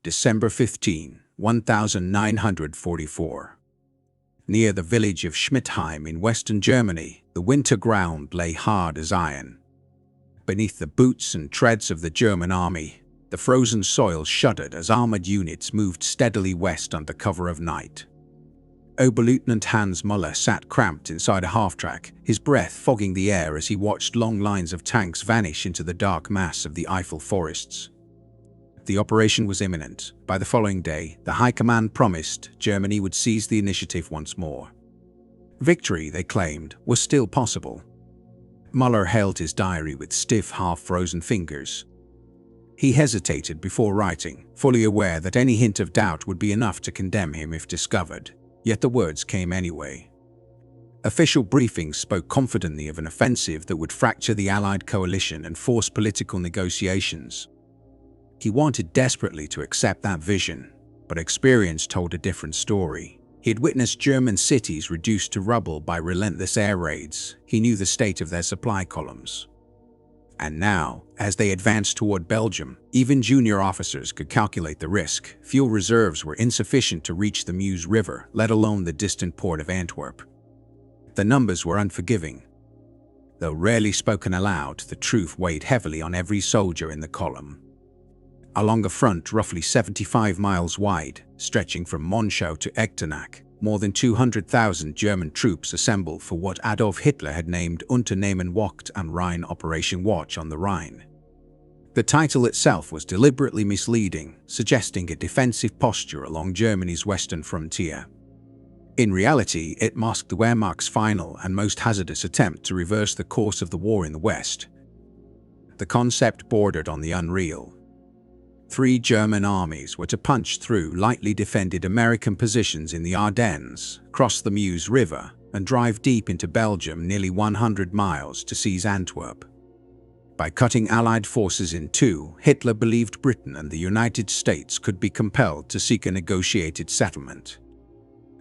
December 15, 1944. Near the village of Schmidheim in western Germany, the winter ground lay hard as iron. Beneath the boots and treads of the German army, the frozen soil shuddered as armored units moved steadily west under cover of night. Oberleutnant Hans Müller sat cramped inside a half-track, his breath fogging the air as he watched long lines of tanks vanish into the dark mass of the Eifel forests. The operation was imminent. By the following day, the High Command promised Germany would seize the initiative once more. Victory, they claimed, was still possible. Müller held his diary with stiff, half-frozen fingers. He hesitated before writing, fully aware that any hint of doubt would be enough to condemn him if discovered. Yet the words came anyway. Official briefings spoke confidently of an offensive that would fracture the Allied coalition and force political negotiations. He wanted desperately to accept that vision, but experience told a different story. He had witnessed German cities reduced to rubble by relentless air raids. He knew the state of their supply columns. And now, as they advanced toward Belgium, even junior officers could calculate the risk. Fuel reserves were insufficient to reach the Meuse River, let alone the distant port of Antwerp. The numbers were unforgiving. Though rarely spoken aloud, the truth weighed heavily on every soldier in the column. Along a front roughly 75 miles wide, stretching from Monschau to Echternach, more than 200,000 German troops assembled for what Adolf Hitler had named Unternehmen Wacht am Rhein, Operation Watch on the Rhine. The title itself was deliberately misleading, suggesting a defensive posture along Germany's western frontier. In reality, it masked the Wehrmacht's final and most hazardous attempt to reverse the course of the war in the West. The concept bordered on the unreal. 3 German armies were to punch through lightly defended American positions in the Ardennes, cross the Meuse River, and drive deep into Belgium nearly 100 miles to seize Antwerp. By cutting Allied forces in two, Hitler believed Britain and the United States could be compelled to seek a negotiated settlement.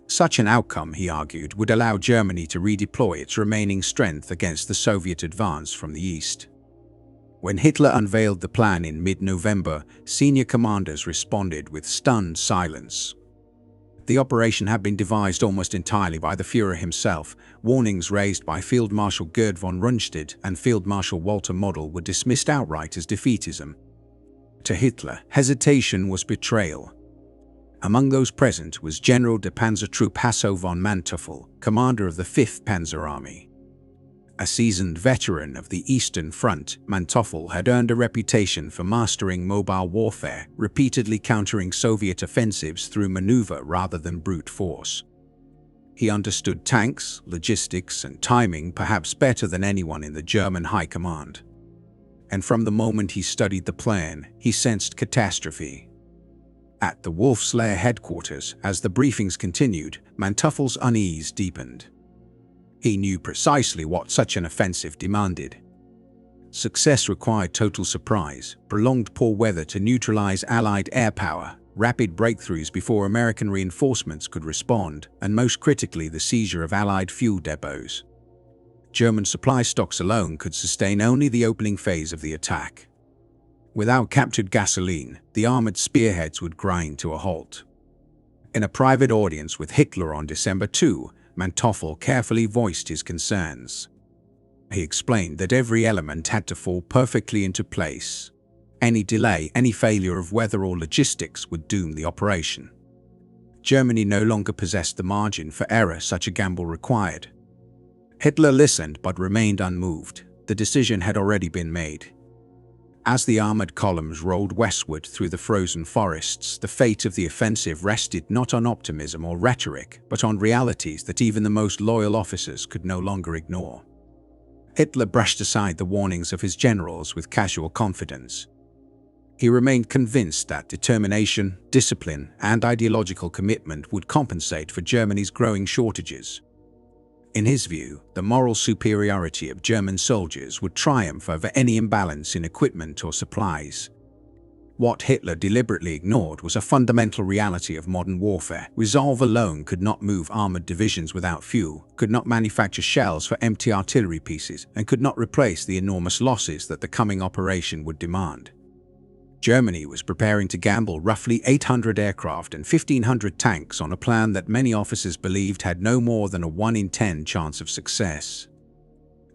Such an outcome, he argued, would allow Germany to redeploy its remaining strength against the Soviet advance from the east. When Hitler unveiled the plan in mid-November, senior commanders responded with stunned silence. The operation had been devised almost entirely by the Führer himself. Warnings raised by Field Marshal Gerd von Rundstedt and Field Marshal Walter Model were dismissed outright as defeatism. To Hitler, hesitation was betrayal. Among those present was General de Panzertruppe Hasso von Manteuffel, commander of the 5th Panzer Army. A seasoned veteran of the Eastern Front, Manteuffel had earned a reputation for mastering mobile warfare, repeatedly countering Soviet offensives through maneuver rather than brute force. He understood tanks, logistics, and timing perhaps better than anyone in the German High Command. And from the moment he studied the plan, he sensed catastrophe. At the Wolfslayer headquarters, as the briefings continued, Manteuffel's unease deepened. He knew precisely what such an offensive demanded. Success required total surprise, prolonged poor weather to neutralize Allied air power, rapid breakthroughs before American reinforcements could respond, and most critically the seizure of Allied fuel depots. German supply stocks alone could sustain only the opening phase of the attack. Without captured gasoline, the armored spearheads would grind to a halt. In a private audience with Hitler on December 2, Manteuffel carefully voiced his concerns. He explained that every element had to fall perfectly into place. Any delay, any failure of weather or logistics would doom the operation. Germany no longer possessed the margin for error such a gamble required. Hitler listened but remained unmoved. The decision had already been made. As the armored columns rolled westward through the frozen forests, the fate of the offensive rested not on optimism or rhetoric, but on realities that even the most loyal officers could no longer ignore. Hitler brushed aside the warnings of his generals with casual confidence. He remained convinced that determination, discipline, and ideological commitment would compensate for Germany's growing shortages. In his view, the moral superiority of German soldiers would triumph over any imbalance in equipment or supplies. What Hitler deliberately ignored was a fundamental reality of modern warfare. Resolve alone could not move armored divisions without fuel, could not manufacture shells for empty artillery pieces, and could not replace the enormous losses that the coming operation would demand. Germany was preparing to gamble roughly 800 aircraft and 1,500 tanks on a plan that many officers believed had no more than a 1 in 10 chance of success.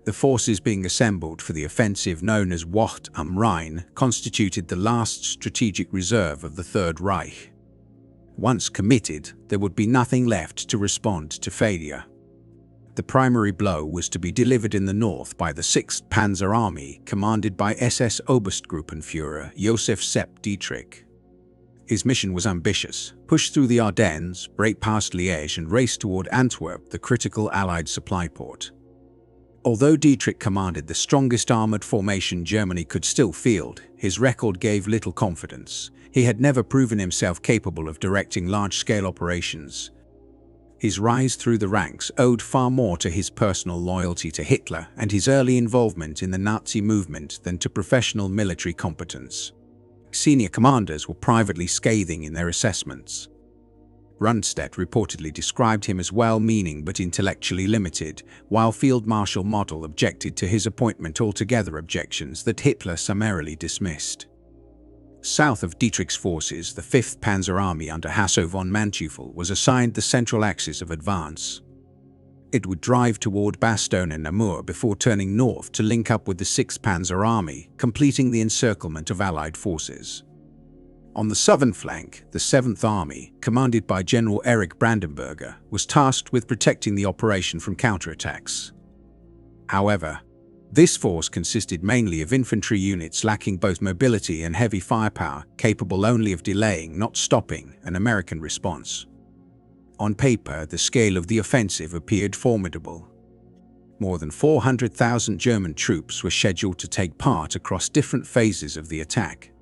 The forces being assembled for the offensive known as Wacht am Rhein constituted the last strategic reserve of the Third Reich. Once committed, there would be nothing left to respond to failure. The primary blow was to be delivered in the north by the 6th Panzer Army, commanded by SS Oberstgruppenführer Josef Sepp Dietrich. His mission was ambitious: push through the Ardennes, break past Liège and race toward Antwerp, the critical Allied supply port. Although Dietrich commanded the strongest armored formation Germany could still field, his record gave little confidence. He had never proven himself capable of directing large-scale operations. His rise through the ranks owed far more to his personal loyalty to Hitler and his early involvement in the Nazi movement than to professional military competence. Senior commanders were privately scathing in their assessments. Rundstedt reportedly described him as well-meaning but intellectually limited, while Field Marshal Model objected to his appointment altogether, objections that Hitler summarily dismissed. South of Dietrich's forces, the 5th Panzer Army under Hasso von Manteuffel was assigned the central axis of advance. It would drive toward Bastogne and Namur before turning north to link up with the 6th Panzer Army, completing the encirclement of Allied forces. On the southern flank, the 7th Army, commanded by General Erich Brandenberger, was tasked with protecting the operation from counterattacks. However, this force consisted mainly of infantry units lacking both mobility and heavy firepower, capable only of delaying, not stopping, an American response. On paper, the scale of the offensive appeared formidable. More than 400,000 German troops were scheduled to take part across different phases of the attack.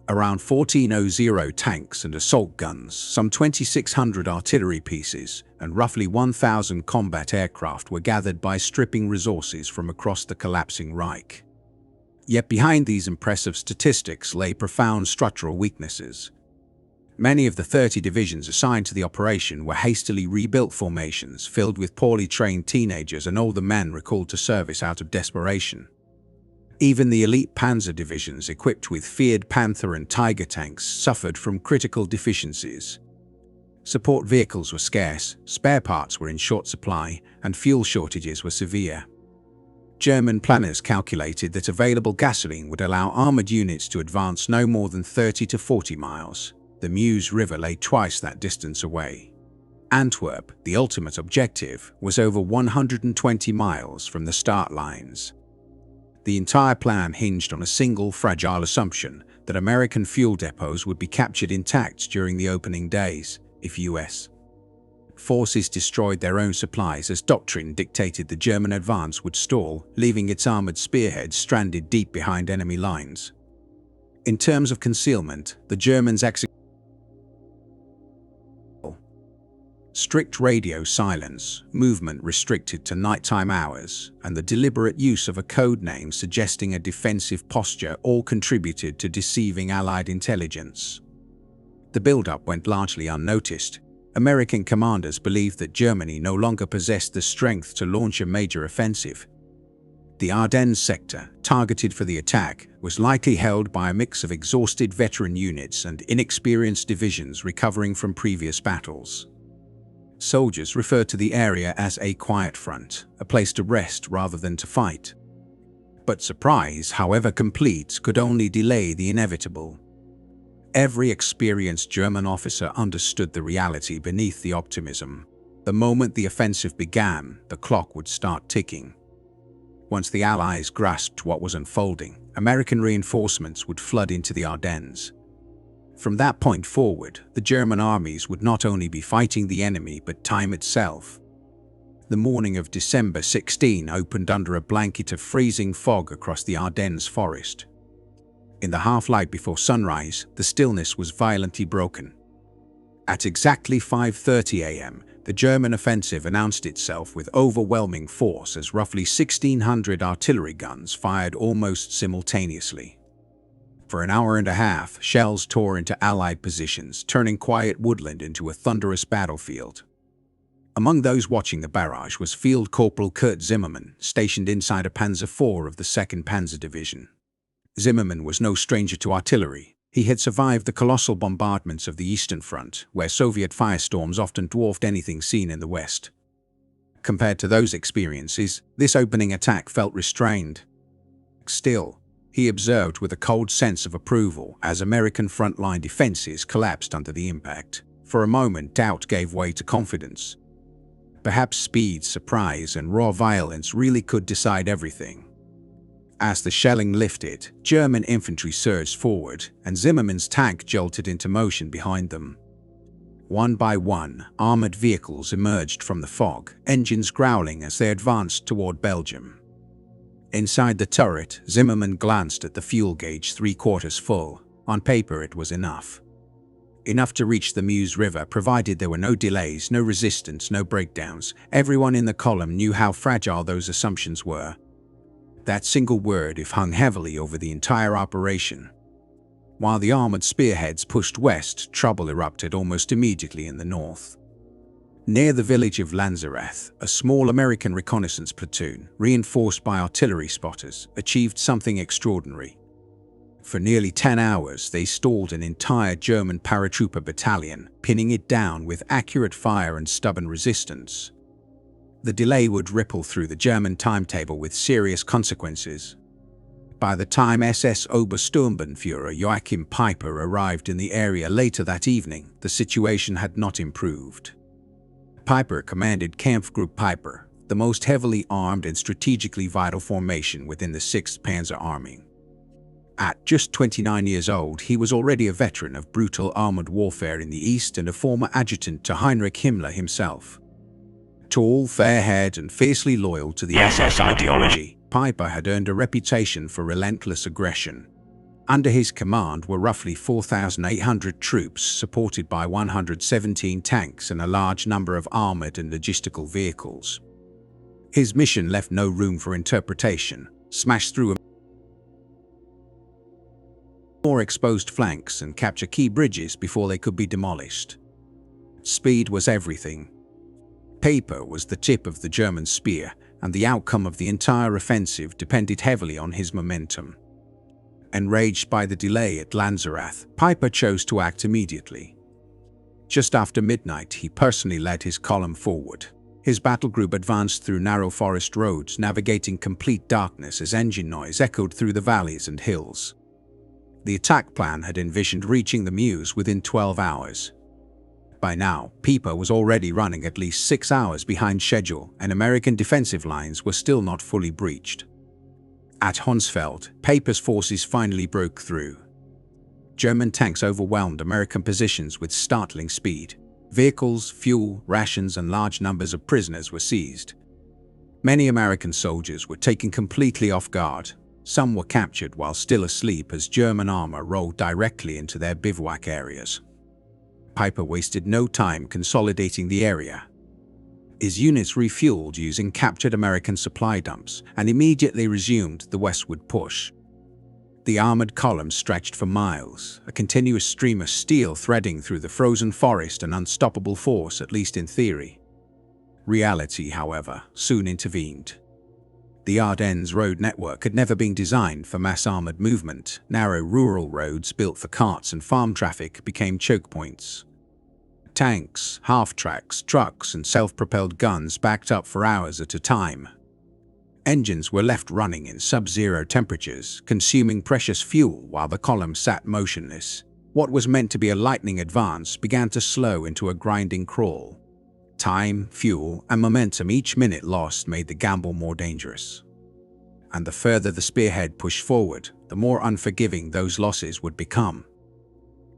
Around 1,400 tanks and assault guns, some 2,600 artillery pieces, and roughly 1,000 combat aircraft were gathered by stripping resources from across the collapsing Reich. Yet behind these impressive statistics lay profound structural weaknesses. Many of the 30 divisions assigned to the operation were hastily rebuilt formations filled with poorly trained teenagers and older men recalled to service out of desperation. Even the elite panzer divisions equipped with feared Panther and Tiger tanks suffered from critical deficiencies. Support vehicles were scarce, spare parts were in short supply, and fuel shortages were severe. German planners calculated that available gasoline would allow armored units to advance no more than 30 to 40 miles. The Meuse River lay twice that distance away. Antwerp, the ultimate objective, was over 120 miles from the start lines. The entire plan hinged on a single fragile assumption that American fuel depots would be captured intact during the opening days, if U.S. forces destroyed their own supplies, as doctrine dictated the German advance would stall, leaving its armored spearheads stranded deep behind enemy lines. In terms of concealment, the Germans executed strict radio silence, movement restricted to nighttime hours, and the deliberate use of a code name suggesting a defensive posture all contributed to deceiving Allied intelligence. The build-up went largely unnoticed. American commanders believed that Germany no longer possessed the strength to launch a major offensive. The Ardennes sector, targeted for the attack, was likely held by a mix of exhausted veteran units and inexperienced divisions recovering from previous battles. Soldiers referred to the area as a quiet front, a place to rest rather than to fight. But surprise, however complete, could only delay the inevitable. Every experienced German officer understood the reality beneath the optimism. The moment the offensive began, the clock would start ticking. Once the Allies grasped what was unfolding, American reinforcements would flood into the Ardennes. From that point forward, the German armies would not only be fighting the enemy but time itself. The morning of December 16 opened under a blanket of freezing fog across the Ardennes forest. In the half-light before sunrise, the stillness was violently broken. At exactly 5:30 a.m., the German offensive announced itself with overwhelming force as roughly 1,600 artillery guns fired almost simultaneously. For an hour and a half, shells tore into Allied positions, turning quiet woodland into a thunderous battlefield. Among those watching the barrage was Field Corporal Kurt Zimmermann, stationed inside a Panzer IV of the 2nd Panzer Division. Zimmermann was no stranger to artillery. He had survived the colossal bombardments of the Eastern Front, where Soviet firestorms often dwarfed anything seen in the West. Compared to those experiences, this opening attack felt restrained. Still, he observed with a cold sense of approval as American frontline defenses collapsed under the impact. For a moment, doubt gave way to confidence. Perhaps speed, surprise, and raw violence really could decide everything. As the shelling lifted, German infantry surged forward, and Zimmermann's tank jolted into motion behind them. One by one, armored vehicles emerged from the fog, engines growling as they advanced toward Belgium. Inside the turret, Zimmermann glanced at the fuel gauge 3/4 full. On paper, it was enough. Enough to reach the Meuse River, provided there were no delays, no resistance, no breakdowns. Everyone in the column knew how fragile those assumptions were. That single word "if" hung heavily over the entire operation. While the armored spearheads pushed west, trouble erupted almost immediately in the north. Near the village of Lanzerath, a small American reconnaissance platoon, reinforced by artillery spotters, achieved something extraordinary. For nearly 10 hours, they stalled an entire German paratrooper battalion, pinning it down with accurate fire and stubborn resistance. The delay would ripple through the German timetable with serious consequences. By the time SS Obersturmbannführer Joachim Peiper arrived in the area later that evening, the situation had not improved. Peiper commanded Kampfgruppe Peiper, the most heavily armed and strategically vital formation within the 6th Panzer Army. At just 29 years old, he was already a veteran of brutal armored warfare in the East and a former adjutant to Heinrich Himmler himself. Tall, fair-haired, and fiercely loyal to the SS ideology, Peiper had earned a reputation for relentless aggression. Under his command were roughly 4,800 troops, supported by 117 tanks and a large number of armored and logistical vehicles. His mission left no room for interpretation: smash through more exposed flanks and capture key bridges before they could be demolished. Speed was everything. Peiper was the tip of the German spear, and the outcome of the entire offensive depended heavily on his momentum. Enraged by the delay at Lanzerath, Peiper chose to act immediately. Just after midnight, he personally led his column forward. His battle group advanced through narrow forest roads, navigating complete darkness as engine noise echoed through the valleys and hills. The attack plan had envisioned reaching the Meuse within 12 hours. By now, Peiper was already running at least 6 hours behind schedule, and American defensive lines were still not fully breached. At Honsfeld, Peiper's forces finally broke through. German tanks overwhelmed American positions with startling speed. Vehicles, fuel, rations, and large numbers of prisoners were seized. Many American soldiers were taken completely off guard. Some were captured while still asleep as German armor rolled directly into their bivouac areas. Peiper wasted no time consolidating the area. His units refueled using captured American supply dumps and immediately resumed the westward push. The armored column stretched for miles, a continuous stream of steel threading through the frozen forest, an unstoppable force, at least in theory. Reality, however, soon intervened. The Ardennes road network had never been designed for mass armored movement. Narrow rural roads built for carts and farm traffic became choke points. Tanks, half-tracks, trucks, and self-propelled guns backed up for hours at a time. Engines were left running in sub-zero temperatures, consuming precious fuel while the column sat motionless. What was meant to be a lightning advance began to slow into a grinding crawl. Time, fuel, and momentum each minute lost made the gamble more dangerous. And the further the spearhead pushed forward, the more unforgiving those losses would become.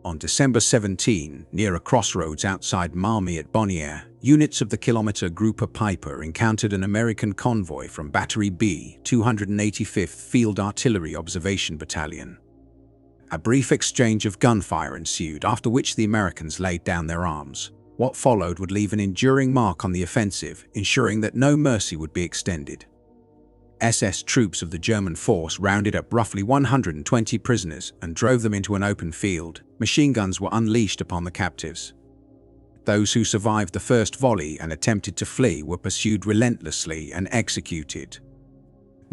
On December 17, near a crossroads outside Malmy at Bonnières, units of the Kilometer Gruppe Peiper encountered an American convoy from Battery B, 285th Field Artillery Observation Battalion. A brief exchange of gunfire ensued, after which the Americans laid down their arms. What followed would leave an enduring mark on the offensive, ensuring that no mercy would be extended. SS troops of the German force rounded up roughly 120 prisoners and drove them into an open field. Machine guns were unleashed upon the captives. Those who survived the first volley and attempted to flee were pursued relentlessly and executed.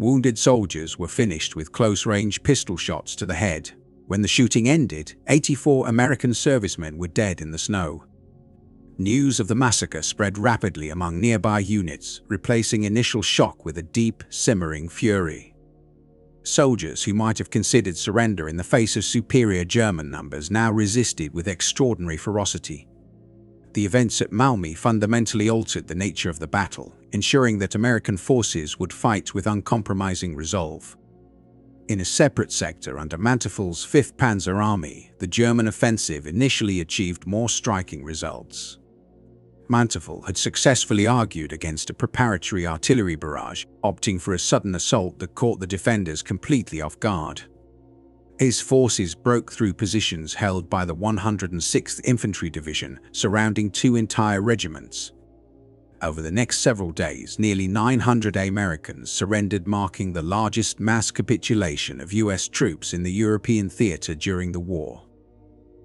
Wounded soldiers were finished with close-range pistol shots to the head. When the shooting ended, 84 American servicemen were dead in the snow. News of the massacre spread rapidly among nearby units, replacing initial shock with a deep, simmering fury. Soldiers who might have considered surrender in the face of superior German numbers now resisted with extraordinary ferocity. The events at Malmö fundamentally altered the nature of the battle, ensuring that American forces would fight with uncompromising resolve. In a separate sector under Manteuffels' 5th Panzer Army, the German offensive initially achieved more striking results. Manteuffel had successfully argued against a preparatory artillery barrage, opting for a sudden assault that caught the defenders completely off guard. His forces broke through positions held by the 106th Infantry Division, surrounding 2 entire regiments. Over the next several days, nearly 900 Americans surrendered, marking the largest mass capitulation of US troops in the European theater during the war.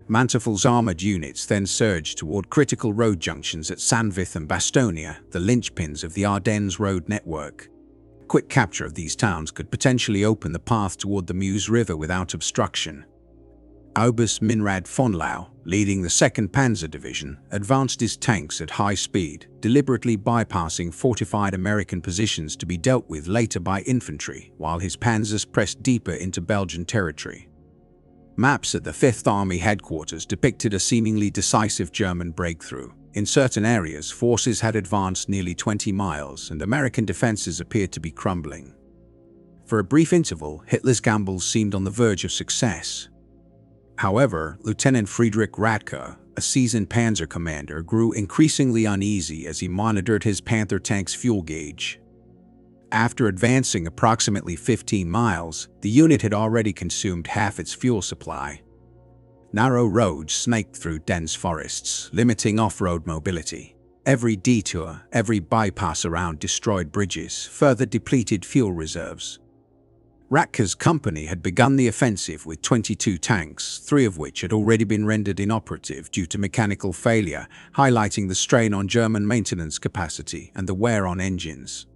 Manteuffels' armored units then surged toward critical road junctions at Sandvith and Bastonia, the linchpins of the Ardennes road network. Quick capture of these towns could potentially open the path toward the Meuse River without obstruction. Oberst Minrad von Lau, leading the 2nd Panzer Division, advanced his tanks at high speed, deliberately bypassing fortified American positions to be dealt with later by infantry, while his panzers pressed deeper into Belgian territory. Maps at the 5th Army headquarters depicted a seemingly decisive German breakthrough. In certain areas, forces had advanced nearly 20 miles and American defenses appeared to be crumbling. For a brief interval, Hitler's gambles seemed on the verge of success. However, Lieutenant Friedrich Radke, a seasoned panzer commander, grew increasingly uneasy as he monitored his Panther tank's fuel gauge. After advancing approximately 15 miles, the unit had already consumed half its fuel supply. Narrow roads snaked through dense forests, limiting off-road mobility. Every detour, every bypass around destroyed bridges, further depleted fuel reserves. Radke's company had begun the offensive with 22 tanks, 3 of which had already been rendered inoperative due to mechanical failure, highlighting the strain on German maintenance capacity and the wear on engines.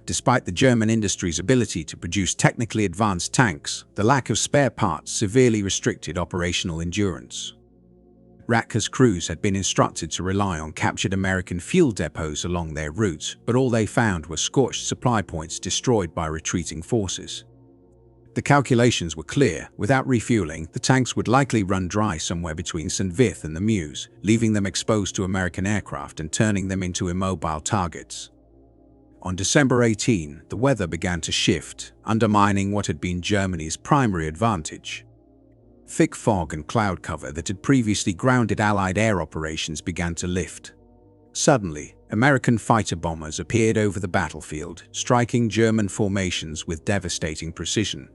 Despite the German industry's ability to produce technically advanced tanks, the lack of spare parts severely restricted operational endurance. Radke's crews had been instructed to rely on captured American fuel depots along their route, but all they found were scorched supply points destroyed by retreating forces. The calculations were clear: without refueling, the tanks would likely run dry somewhere between Sandvith and the Meuse, leaving them exposed to American aircraft and turning them into immobile targets. On December 18, the weather began to shift, undermining what had been Germany's primary advantage. Thick fog and cloud cover that had previously grounded Allied air operations began to lift. Suddenly, American fighter bombers appeared over the battlefield, striking German formations with devastating precision.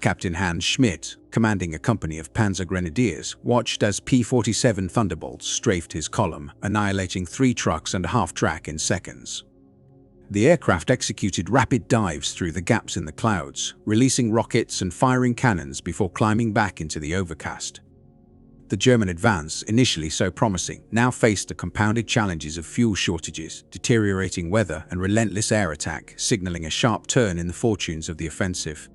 Captain Hans Schmidt, commanding a company of Panzer Grenadiers, watched as P-47 Thunderbolts strafed his column, annihilating 3 trucks and a half-track in seconds. The aircraft executed rapid dives through the gaps in the clouds, releasing rockets and firing cannons before climbing back into the overcast. The German advance, initially so promising, now faced the compounded challenges of fuel shortages, deteriorating weather, and relentless air attack, signaling a sharp turn in the fortunes of the offensive.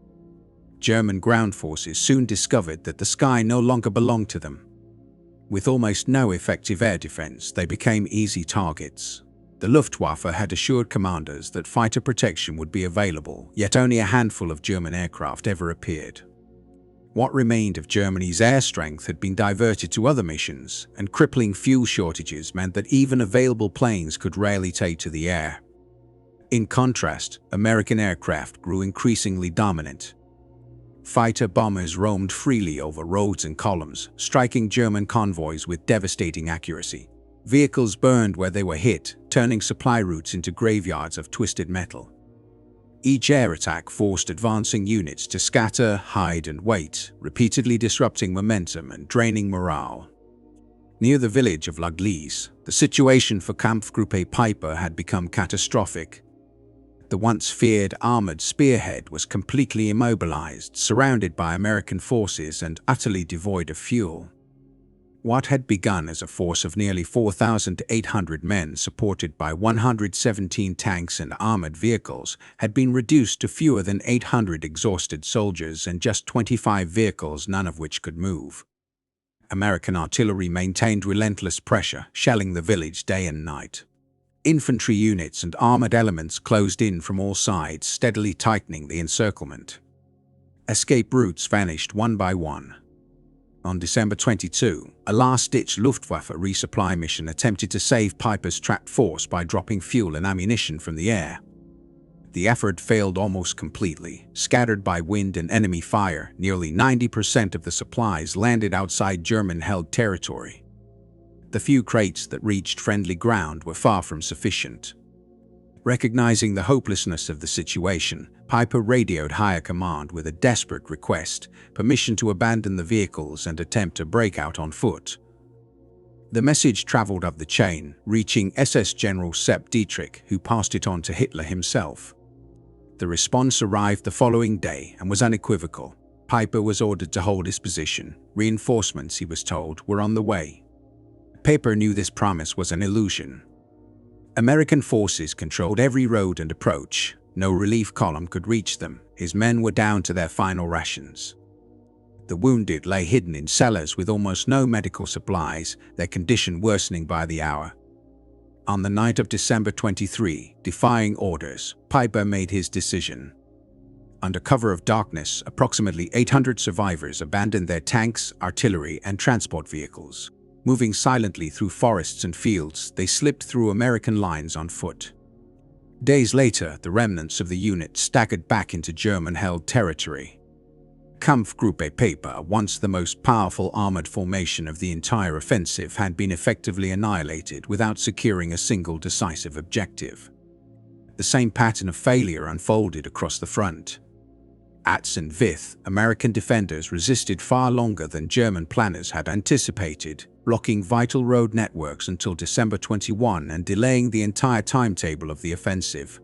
German ground forces soon discovered that the sky no longer belonged to them. With almost no effective air defense, they became easy targets. The Luftwaffe had assured commanders that fighter protection would be available, yet only a handful of German aircraft ever appeared. What remained of Germany's air strength had been diverted to other missions, and crippling fuel shortages meant that even available planes could rarely take to the air. In contrast, American aircraft grew increasingly dominant. Fighter bombers roamed freely over roads and columns, striking German convoys with devastating accuracy. Vehicles burned where they were hit, turning supply routes into graveyards of twisted metal. Each air attack forced advancing units to scatter, hide, and wait, repeatedly disrupting momentum and draining morale. Near the village of L'Église, the situation for Kampfgruppe Piper had become catastrophic. The once feared armored spearhead was completely immobilized, surrounded by American forces and utterly devoid of fuel. What had begun as a force of nearly 4,800 men supported by 117 tanks and armored vehicles had been reduced to fewer than 800 exhausted soldiers and just 25 vehicles, none of which could move. American artillery maintained relentless pressure, shelling the village day and night. Infantry units and armored elements closed in from all sides, steadily tightening the encirclement. Escape routes vanished one by one. On December 22, a last-ditch Luftwaffe resupply mission attempted to save Piper's trapped force by dropping fuel and ammunition from the air. The effort failed almost completely. Scattered by wind and enemy fire, nearly 90% of the supplies landed outside German-held territory. The few crates that reached friendly ground were far from sufficient. Recognizing the hopelessness of the situation, Piper radioed higher command with a desperate request, permission to abandon the vehicles and attempt a breakout on foot. The message traveled up the chain, reaching SS General Sepp Dietrich, who passed it on to Hitler himself. The response arrived the following day and was unequivocal. Piper was ordered to hold his position. Reinforcements, he was told, were on the way. Piper knew this promise was an illusion. American forces controlled every road and approach. No relief column could reach them. His men were down to their final rations. The wounded lay hidden in cellars with almost no medical supplies, their condition worsening by the hour. On the night of December 23, defying orders, Piper made his decision. Under cover of darkness, approximately 800 survivors abandoned their tanks, artillery, and transport vehicles. Moving silently through forests and fields, they slipped through American lines on foot. Days later, the remnants of the unit staggered back into German-held territory. Kampfgruppe Piper, once the most powerful armored formation of the entire offensive, had been effectively annihilated without securing a single decisive objective. The same pattern of failure unfolded across the front. At St. Vith, American defenders resisted far longer than German planners had anticipated, blocking vital road networks until December 21 and delaying the entire timetable of the offensive.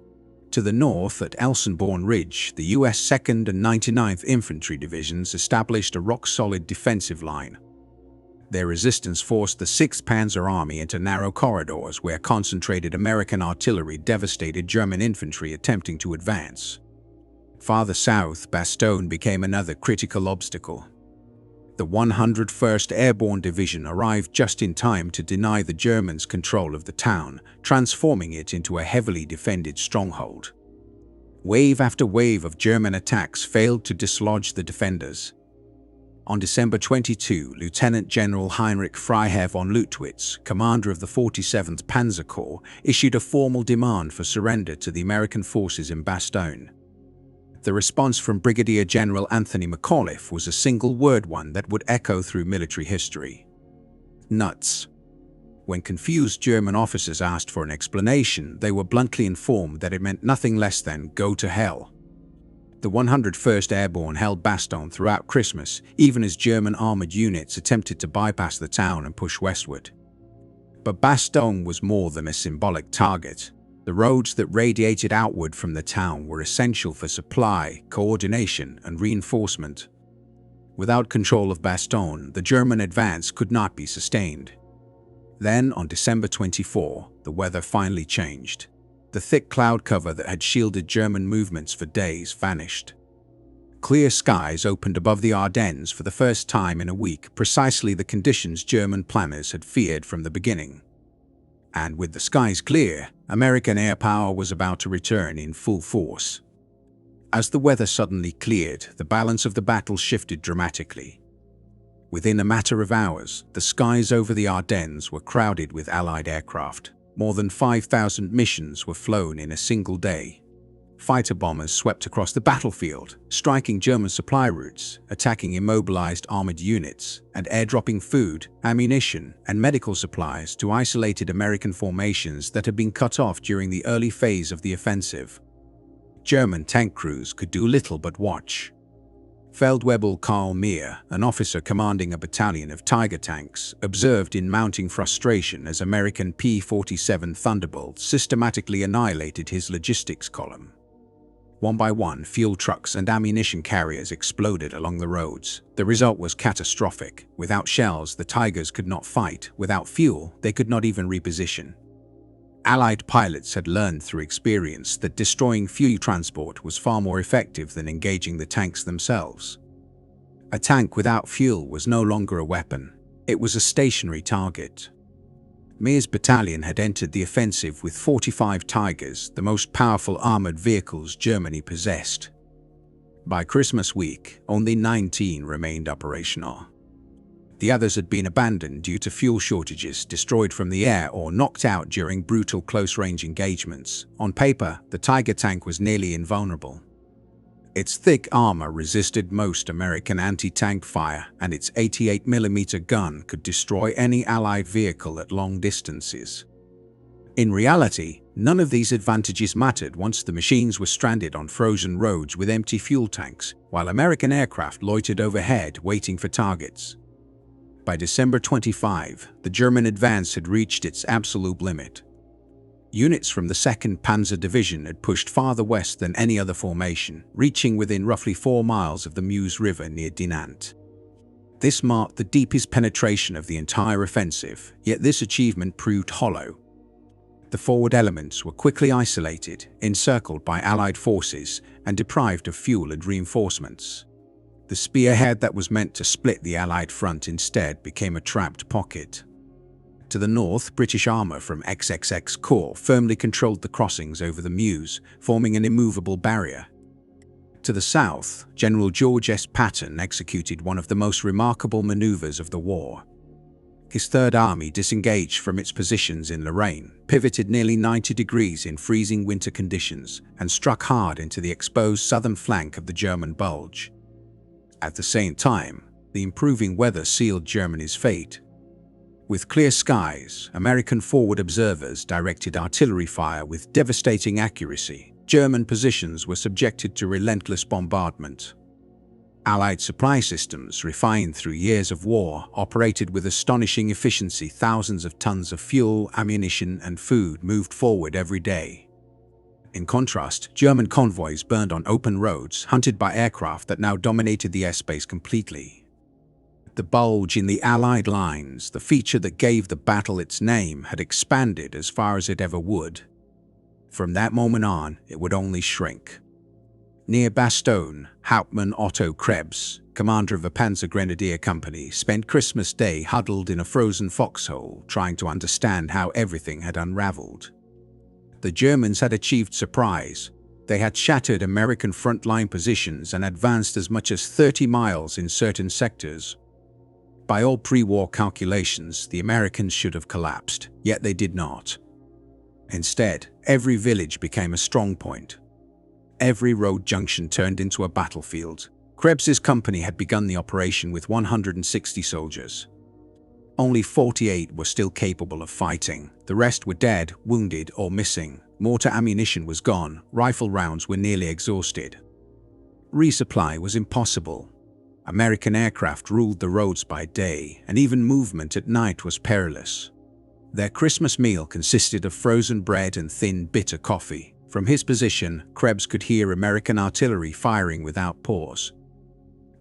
To the north, at Elsenborn Ridge, the U.S. 2nd and 99th Infantry Divisions established a rock-solid defensive line. Their resistance forced the 6th Panzer Army into narrow corridors where concentrated American artillery devastated German infantry attempting to advance. Farther south, Bastogne became another critical obstacle. The 101st Airborne Division arrived just in time to deny the Germans control of the town, transforming it into a heavily defended stronghold. Wave after wave of German attacks failed to dislodge the defenders. On December 22, Lieutenant General Heinrich Freiherr von Leutwitz, commander of the 47th Panzer Corps, issued a formal demand for surrender to the American forces in Bastogne. The response from Brigadier General Anthony McAuliffe was a single-word one that would echo through military history: nuts. When confused German officers asked for an explanation, they were bluntly informed that it meant nothing less than "go to hell." The 101st Airborne held Bastogne throughout Christmas, even as German armored units attempted to bypass the town and push westward. But Bastogne was more than a symbolic target. The roads that radiated outward from the town were essential for supply, coordination, and reinforcement. Without control of Bastogne, the German advance could not be sustained. Then, on December 24, the weather finally changed. The thick cloud cover that had shielded German movements for days vanished. Clear skies opened above the Ardennes for the first time in a week, precisely the conditions German planners had feared from the beginning. And with the skies clear, American air power was about to return in full force. As the weather suddenly cleared, the balance of the battle shifted dramatically. Within a matter of hours, the skies over the Ardennes were crowded with Allied aircraft. More than 5,000 missions were flown in a single day. Fighter bombers swept across the battlefield, striking German supply routes, attacking immobilized armored units, and airdropping food, ammunition, and medical supplies to isolated American formations that had been cut off during the early phase of the offensive. German tank crews could do little but watch. Feldwebel Karl Meyer, an officer commanding a battalion of Tiger tanks, observed in mounting frustration as American P-47 Thunderbolts systematically annihilated his logistics column. One by one, fuel trucks and ammunition carriers exploded along the roads. The result was catastrophic. Without shells, the Tigers could not fight. Without fuel, they could not even reposition. Allied pilots had learned through experience that destroying fuel transport was far more effective than engaging the tanks themselves. A tank without fuel was no longer a weapon. It was a stationary target. Mears battalion had entered the offensive with 45 Tigers, the most powerful armored vehicles Germany possessed. By Christmas week, only 19 remained operational. The others had been abandoned due to fuel shortages, destroyed from the air, or knocked out during brutal close-range engagements. On paper, the Tiger tank was nearly invulnerable. Its thick armor resisted most American anti-tank fire, and its 88mm gun could destroy any Allied vehicle at long distances. In reality, none of these advantages mattered once the machines were stranded on frozen roads with empty fuel tanks, while American aircraft loitered overhead waiting for targets. By December 25, the German advance had reached its absolute limit. Units from the 2nd Panzer Division had pushed farther west than any other formation, reaching within roughly 4 miles of the Meuse River near Dinant. This marked the deepest penetration of the entire offensive, yet this achievement proved hollow. The forward elements were quickly isolated, encircled by Allied forces, and deprived of fuel and reinforcements. The spearhead that was meant to split the Allied front instead became a trapped pocket. To the north, British armour from XXX Corps firmly controlled the crossings over the Meuse, forming an immovable barrier. To the south, General George S. Patton executed one of the most remarkable manoeuvres of the war. His Third Army disengaged from its positions in Rhein, pivoted nearly 90 degrees in freezing winter conditions, and struck hard into the exposed southern flank of the German Bulge. At the same time, the improving weather sealed Germany's fate. With clear skies, American forward observers directed artillery fire with devastating accuracy. German positions were subjected to relentless bombardment. Allied supply systems, refined through years of war, operated with astonishing efficiency. Thousands of tons of fuel, ammunition, and food moved forward every day. In contrast, German convoys burned on open roads, hunted by aircraft that now dominated the airspace completely. The bulge in the Allied lines, the feature that gave the battle its name, had expanded as far as it ever would. From that moment on, it would only shrink. Near Bastogne, Hauptmann Otto Krebs, commander of a Panzer Grenadier Company, spent Christmas Day huddled in a frozen foxhole, trying to understand how everything had unraveled. The Germans had achieved surprise. They had shattered American frontline positions and advanced as much as 30 miles in certain sectors. By all pre-war calculations, the Americans should have collapsed, yet they did not. Instead, every village became a strong point. Every road junction turned into a battlefield. Krebs's company had begun the operation with 160 soldiers. Only 48 were still capable of fighting. The rest were dead, wounded, or missing. Mortar ammunition was gone. Rifle rounds were nearly exhausted. Resupply was impossible. American aircraft ruled the roads by day, and even movement at night was perilous. Their Christmas meal consisted of frozen bread and thin, bitter coffee. From his position, Krebs could hear American artillery firing without pause.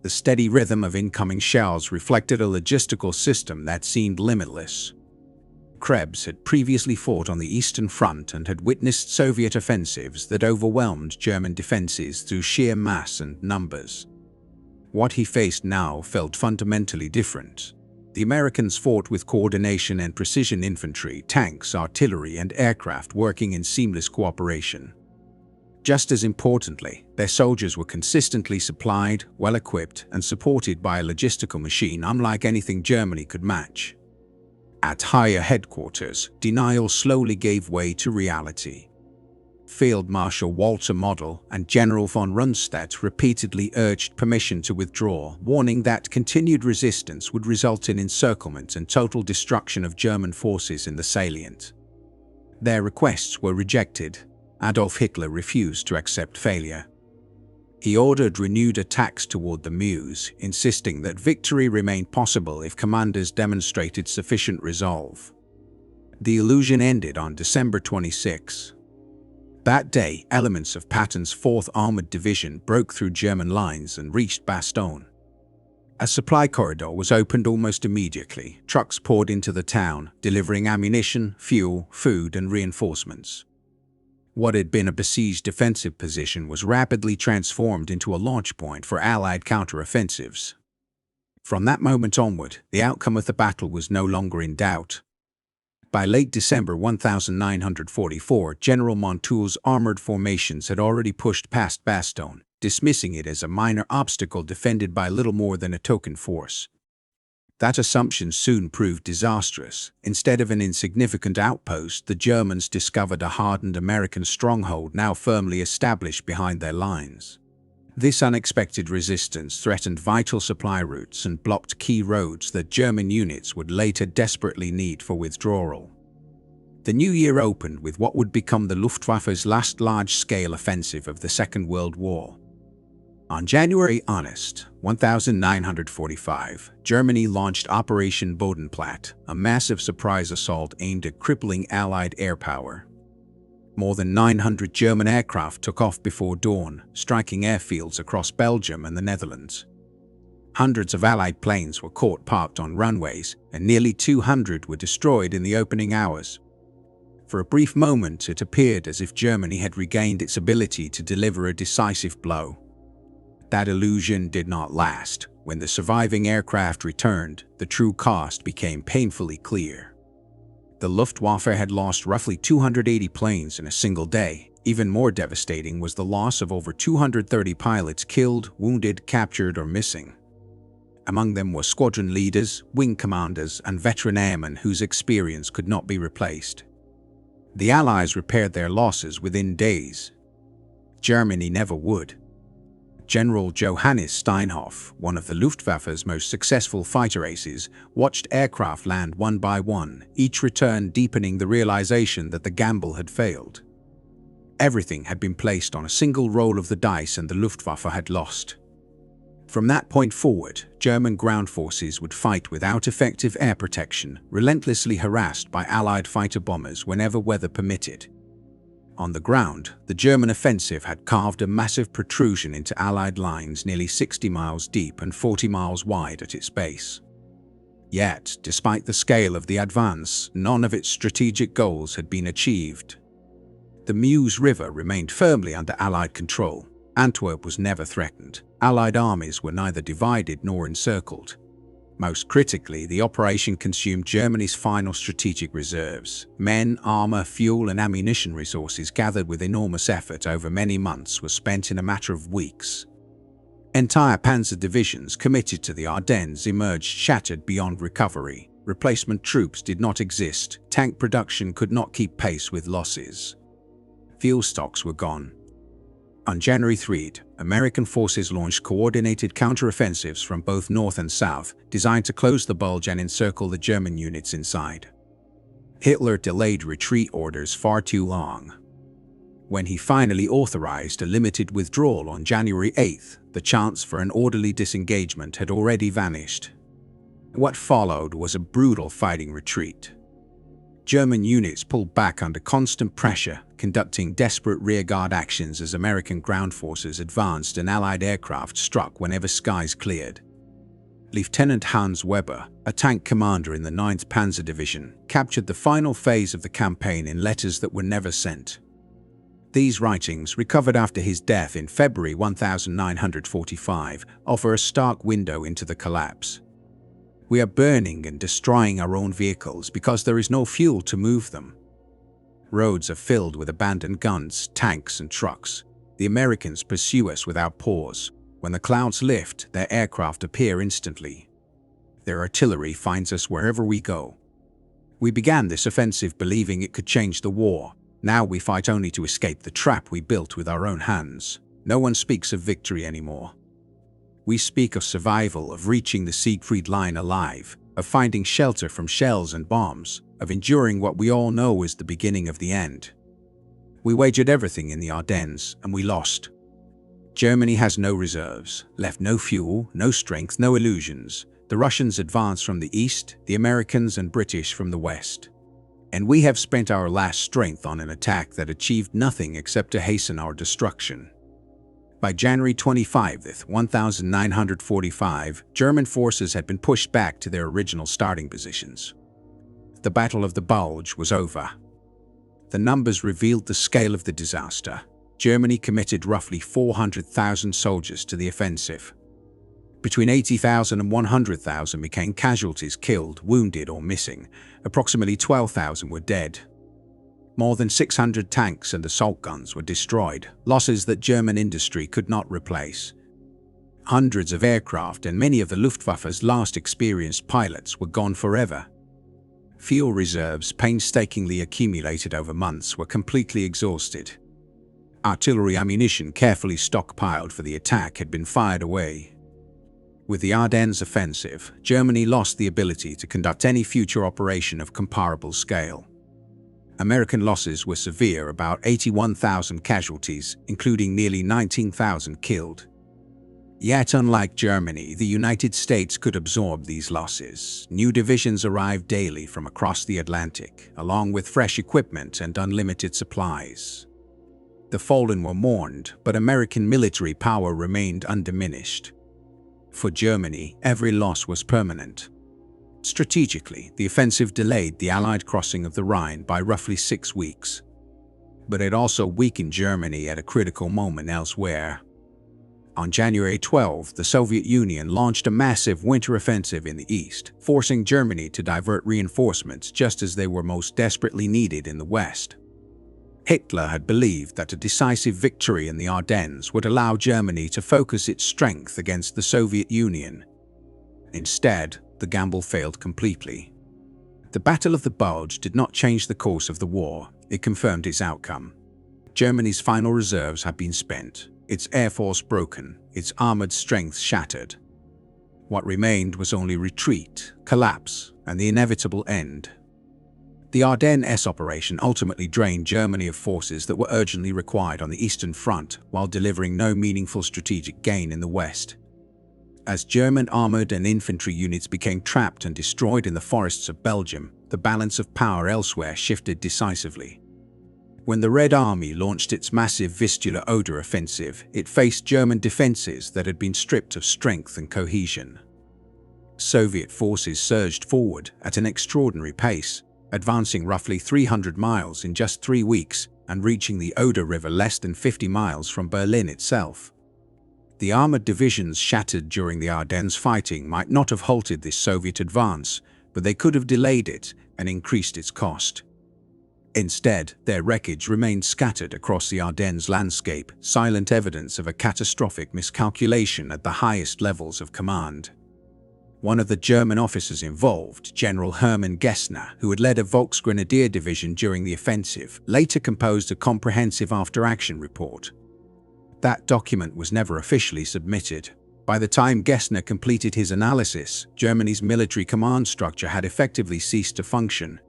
The steady rhythm of incoming shells reflected a logistical system that seemed limitless. Krebs had previously fought on the Eastern Front and had witnessed Soviet offensives that overwhelmed German defenses through sheer mass and numbers. What he faced now felt fundamentally different. The Americans fought with coordination and precision: infantry, tanks, artillery, and aircraft working in seamless cooperation. Just as importantly, their soldiers were consistently supplied, well-equipped, and supported by a logistical machine unlike anything Germany could match. At higher headquarters, denial slowly gave way to reality. Field Marshal Walter Model and General von Rundstedt repeatedly urged permission to withdraw, warning that continued resistance would result in encirclement and total destruction of German forces in the salient. Their requests were rejected. Adolf Hitler refused to accept failure. He ordered renewed attacks toward the Meuse, insisting that victory remained possible if commanders demonstrated sufficient resolve. The illusion ended on December 26. That day, elements of Patton's 4th Armored Division broke through German lines and reached Bastogne. A supply corridor was opened almost immediately. Trucks poured into the town, delivering ammunition, fuel, food, and reinforcements. What had been a besieged defensive position was rapidly transformed into a launch point for Allied counteroffensives. From that moment onward, the outcome of the battle was no longer in doubt. By late December 1944, General Monteuffel's armored formations had already pushed past Bastogne, dismissing it as a minor obstacle defended by little more than a token force. That assumption soon proved disastrous. Instead of an insignificant outpost, the Germans discovered a hardened American stronghold now firmly established behind their lines. This unexpected resistance threatened vital supply routes and blocked key roads that German units would later desperately need for withdrawal. The new year opened with what would become the Luftwaffe's last large-scale offensive of the Second World War. On January 1945, Germany launched Operation Bodenplatte, a massive surprise assault aimed at crippling Allied air power. More than 900 German aircraft took off before dawn, striking airfields across Belgium and the Netherlands. Hundreds of Allied planes were caught parked on runways, and nearly 200 were destroyed in the opening hours. For a brief moment, it appeared as if Germany had regained its ability to deliver a decisive blow. That illusion did not last. When the surviving aircraft returned, the true cost became painfully clear. The Luftwaffe had lost roughly 280 planes in a single day. Even more devastating was the loss of over 230 pilots killed, wounded, captured, or missing. Among them were squadron leaders, wing commanders, and veteran airmen whose experience could not be replaced. The Allies repaired their losses within days. Germany never would. General Johannes Steinhoff, one of the Luftwaffe's most successful fighter aces, watched aircraft land one by one, each return deepening the realization that the gamble had failed. Everything had been placed on a single roll of the dice and the Luftwaffe had lost. From that point forward, German ground forces would fight without effective air protection, relentlessly harassed by Allied fighter bombers whenever weather permitted. On the ground, the German offensive had carved a massive protrusion into Allied lines nearly 60 miles deep and 40 miles wide at its base. Yet, despite the scale of the advance, none of its strategic goals had been achieved. The Meuse River remained firmly under Allied control. Antwerp was never threatened. Allied armies were neither divided nor encircled. Most critically, the operation consumed Germany's final strategic reserves. Men, armor, fuel, and ammunition resources gathered with enormous effort over many months were spent in a matter of weeks. Entire panzer divisions committed to the Ardennes emerged shattered beyond recovery. Replacement troops did not exist. Tank production could not keep pace with losses. Fuel stocks were gone. On January 3, American forces launched coordinated counteroffensives from both north and south, designed to close the Bulge and encircle the German units inside. Hitler delayed retreat orders far too long. When he finally authorized a limited withdrawal on January 8, the chance for an orderly disengagement had already vanished. What followed was a brutal fighting retreat. German units pulled back under constant pressure, conducting desperate rearguard actions as American ground forces advanced and Allied aircraft struck whenever skies cleared. Lieutenant Hans Weber, a tank commander in the 9th Panzer Division, captured the final phase of the campaign in letters that were never sent. These writings, recovered after his death in February 1945, offer a stark window into the collapse. We are burning and destroying our own vehicles because there is no fuel to move them. Roads are filled with abandoned guns, tanks, and trucks. The Americans pursue us without pause. When the clouds lift, their aircraft appear instantly. Their artillery finds us wherever we go. We began this offensive believing it could change the war. Now we fight only to escape the trap we built with our own hands. No one speaks of victory anymore. We speak of survival, of reaching the Siegfried Line alive, of finding shelter from shells and bombs, of enduring what we all know is the beginning of the end. We wagered everything in the Ardennes, and we lost. Germany has no reserves, left no fuel, no strength, no illusions. The Russians advanced from the east, the Americans and British from the west. And we have spent our last strength on an attack that achieved nothing except to hasten our destruction. By January 25, 1945, German forces had been pushed back to their original starting positions. The Battle of the Bulge was over. The numbers revealed the scale of the disaster. Germany committed roughly 400,000 soldiers to the offensive. Between 80,000 and 100,000 became casualties, killed, wounded, or missing. Approximately 12,000 were dead. More than 600 tanks and assault guns were destroyed, losses that German industry could not replace. Hundreds of aircraft and many of the Luftwaffe's last experienced pilots were gone forever. Fuel reserves, painstakingly accumulated over months, were completely exhausted. Artillery ammunition carefully stockpiled for the attack had been fired away. With the Ardennes offensive, Germany lost the ability to conduct any future operation of comparable scale. American losses were severe, about 81,000 casualties, including nearly 19,000 killed. Yet, unlike Germany, the United States could absorb these losses. New divisions arrived daily from across the Atlantic, along with fresh equipment and unlimited supplies. The fallen were mourned, but American military power remained undiminished. For Germany, every loss was permanent. Strategically, the offensive delayed the Allied crossing of the Rhine by roughly 6 weeks. But it also weakened Germany at a critical moment elsewhere. On January 12, the Soviet Union launched a massive winter offensive in the east, forcing Germany to divert reinforcements just as they were most desperately needed in the west. Hitler had believed that a decisive victory in the Ardennes would allow Germany to focus its strength against the Soviet Union. Instead, the gamble failed completely. The Battle of the Bulge did not change the course of the war, it confirmed its outcome. Germany's final reserves had been spent, its air force broken, its armored strength shattered. What remained was only retreat, collapse, and the inevitable end. The Ardennes operation ultimately drained Germany of forces that were urgently required on the Eastern Front, while delivering no meaningful strategic gain in the West. As German armored and infantry units became trapped and destroyed in the forests of Belgium, the balance of power elsewhere shifted decisively. When the Red Army launched its massive Vistula-Oder offensive, it faced German defenses that had been stripped of strength and cohesion. Soviet forces surged forward at an extraordinary pace, advancing roughly 300 miles in just 3 weeks and reaching the Oder River less than 50 miles from Berlin itself. The armored divisions shattered during the Ardennes fighting might not have halted this Soviet advance, but they could have delayed it and increased its cost. Instead, their wreckage remained scattered across the Ardennes landscape, silent evidence of a catastrophic miscalculation at the highest levels of command. One of the German officers involved, General Hermann Gessner, who had led a Volksgrenadier division during the offensive, later composed a comprehensive after-action report. That document was never officially submitted. By the time Gessner completed his analysis, Germany's military command structure had effectively ceased to function.